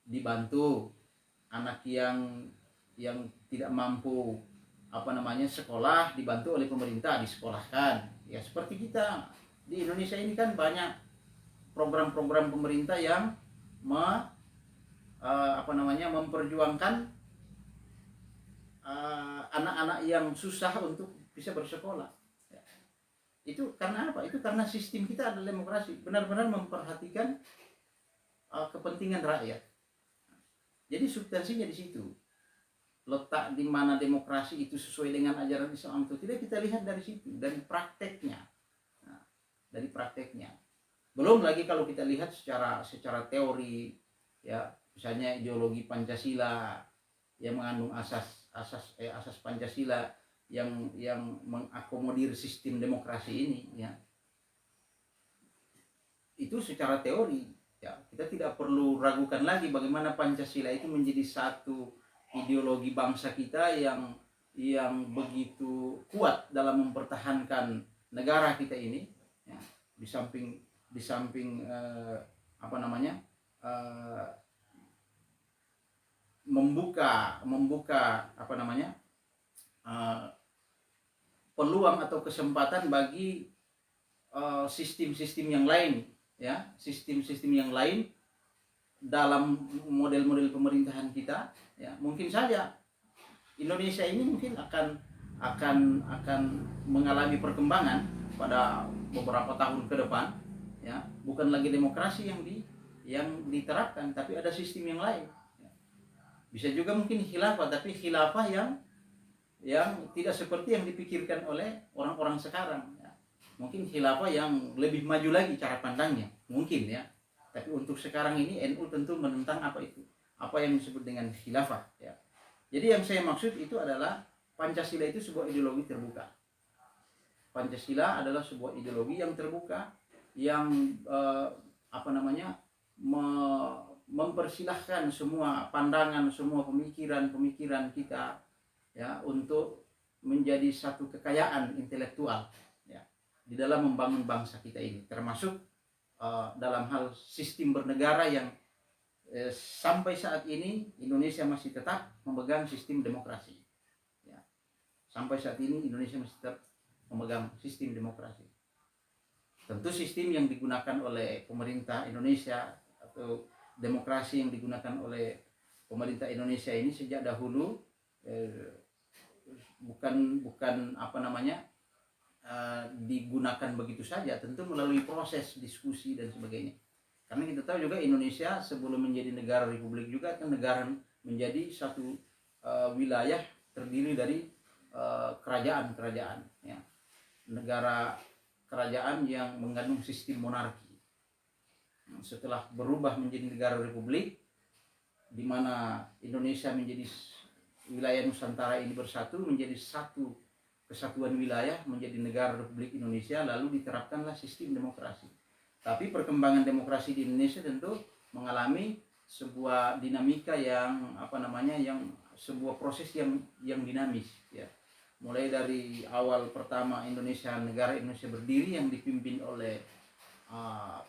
dibantu, anak yang tidak mampu apa namanya sekolah dibantu oleh pemerintah disekolahkan. Ya seperti kita di Indonesia ini kan banyak program-program pemerintah yang memperjuangkan anak-anak yang susah untuk bisa bersekolah. Ya. Itu karena apa? Itu karena sistem kita adalah demokrasi, benar-benar memperhatikan kepentingan rakyat. Jadi substansinya di situ. Letak di mana demokrasi itu sesuai dengan ajaran Islam atau tidak, kita lihat dari situ, dari prakteknya. Nah, dari prakteknya. Belum lagi kalau kita lihat secara teori, ya, misalnya ideologi Pancasila yang mengandung asas Pancasila yang mengakomodir sistem demokrasi ini, ya. Itu secara teori, ya, kita tidak perlu ragukan lagi bagaimana Pancasila itu menjadi satu ideologi bangsa kita yang begitu kuat dalam mempertahankan negara kita ini, ya. Di samping membuka peluang atau kesempatan bagi sistem-sistem yang lain, ya, sistem-sistem yang lain dalam model-model pemerintahan kita, ya. Mungkin saja Indonesia ini mungkin akan mengalami perkembangan pada beberapa tahun ke depan, ya, bukan lagi demokrasi yang diterapkan, tapi ada sistem yang lain, ya. Bisa juga mungkin khilafah, tapi khilafah yang tidak seperti yang dipikirkan oleh orang-orang sekarang, ya. Mungkin khilafah yang lebih maju lagi cara pandangnya, mungkin, ya. Tapi untuk sekarang ini NU tentu menentang apa yang disebut dengan khilafah, ya. Jadi yang saya maksud itu adalah Pancasila itu sebuah ideologi terbuka. Pancasila adalah sebuah ideologi yang terbuka, yang mempersilahkan semua pandangan, semua pemikiran kita, ya, untuk menjadi satu kekayaan intelektual, ya, di dalam membangun bangsa kita ini, termasuk dalam hal sistem bernegara yang sampai saat ini Indonesia masih tetap memegang sistem demokrasi, ya. Sampai saat ini Indonesia masih tetap memegang sistem demokrasi. Tentu sistem yang digunakan oleh pemerintah Indonesia atau demokrasi yang digunakan oleh pemerintah Indonesia ini sejak dahulu bukan digunakan begitu saja, tentu melalui proses diskusi dan sebagainya. Karena kita tahu juga Indonesia sebelum menjadi negara republik juga kan negara menjadi satu wilayah terdiri dari kerajaan-kerajaan, ya. Negara kerajaan yang mengandung sistem monarki. Setelah berubah menjadi negara republik, di mana Indonesia menjadi wilayah Nusantara ini bersatu menjadi satu kesatuan wilayah, menjadi negara Republik Indonesia, lalu diterapkanlah sistem demokrasi. Tapi perkembangan demokrasi di Indonesia tentu mengalami sebuah dinamika yang sebuah proses yang dinamis, ya. Mulai dari awal pertama negara Indonesia berdiri yang dipimpin oleh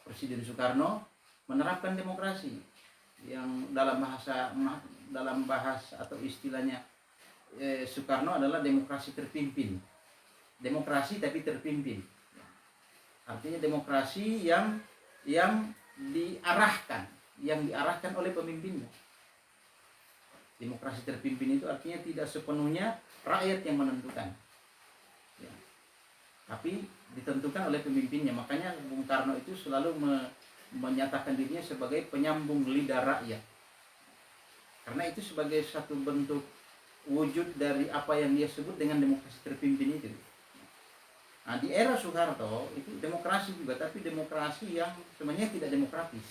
Presiden Soekarno menerapkan demokrasi yang dalam bahasa atau istilahnya Soekarno adalah demokrasi terpimpin. Demokrasi tapi terpimpin. Artinya demokrasi yang diarahkan oleh pemimpinnya. Demokrasi terpimpin itu artinya tidak sepenuhnya rakyat yang menentukan, ya, tapi ditentukan oleh pemimpinnya. Makanya Bung Karno itu selalu menyatakan dirinya sebagai penyambung lidah rakyat, karena itu sebagai satu bentuk wujud dari apa yang dia sebut dengan demokrasi terpimpin itu. Nah, di era Soeharto itu demokrasi juga, tapi demokrasi yang sebenarnya tidak demokratis,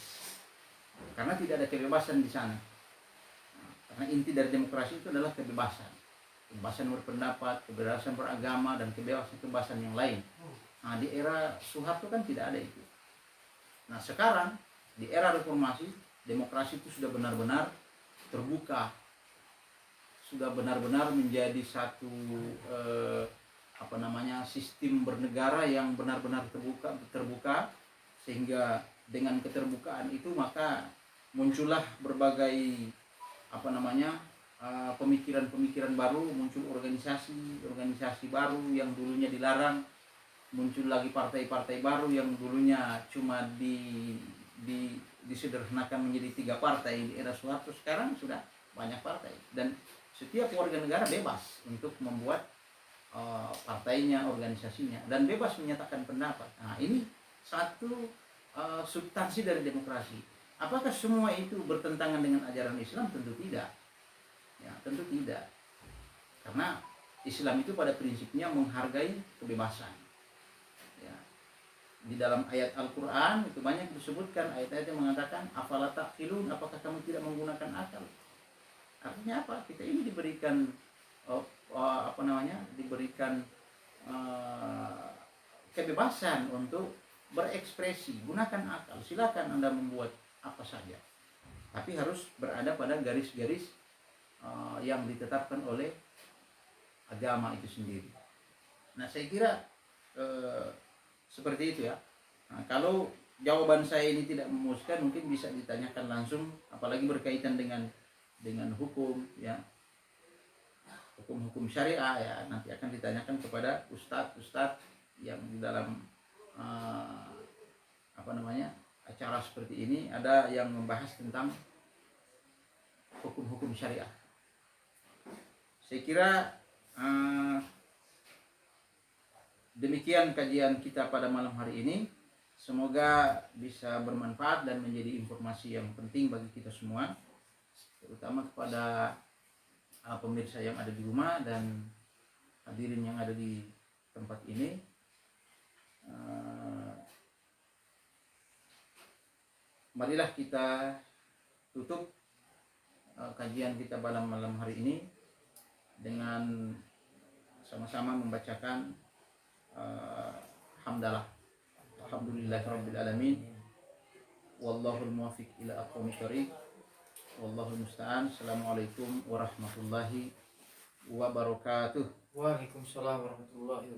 karena tidak ada kebebasan di sana. Nah, karena inti dari demokrasi itu adalah kebebasan. kebebasan berpendapat, kebebasan beragama, dan kebebasan yang lain. Nah, di era Soeharto kan tidak ada itu. Nah, sekarang di era reformasi, demokrasi itu sudah benar-benar terbuka, sudah benar-benar menjadi satu sistem bernegara yang benar-benar terbuka, sehingga dengan keterbukaan itu maka muncullah berbagai pemikiran-pemikiran baru, muncul organisasi baru yang dulunya dilarang, muncul lagi partai-partai baru yang dulunya cuma disederhanakan menjadi 3 partai di era Soeharto. Sekarang sudah banyak partai dan setiap warga negara bebas untuk membuat partainya, organisasinya, dan bebas menyatakan pendapat. Nah, ini satu substansi dari demokrasi. Apakah semua itu bertentangan dengan ajaran Islam? Tentu tidak. Ya, tentu tidak. Karena Islam itu pada prinsipnya menghargai kebebasan. Ya. Di dalam ayat Al-Quran itu banyak disebutkan ayat-ayat yang mengatakan afala taqilun, apakah kamu tidak menggunakan akal? Artinya apa? Kita ini diberikan kebebasan untuk berekspresi, gunakan akal, silakan Anda membuat apa saja, tapi harus berada pada garis-garis yang ditetapkan oleh agama itu sendiri. Nah, saya kira seperti itu ya. Nah, kalau jawaban saya ini tidak memuaskan, mungkin bisa ditanyakan langsung, apalagi berkaitan dengan hukum ya, hukum syariah ya, nanti akan ditanyakan kepada ustadz yang di dalam acara seperti ini ada yang membahas tentang hukum-hukum syariah. Saya kira demikian kajian kita pada malam hari ini. Semoga bisa bermanfaat dan menjadi informasi yang penting bagi kita semua, terutama kepada pemirsa yang ada di rumah dan hadirin yang ada di tempat ini. Marilah kita tutup kajian kita pada malam hari ini dengan sama-sama membacakan hamdalah. Alhamdulillahirabbil alamin. Wallahul muwaffiq ila aqwamit thoriq. Wallahul musta'an. Assalamualaikum warahmatullahi wabarakatuh. Waalaikumsalam warahmatullahi wabarakatuh.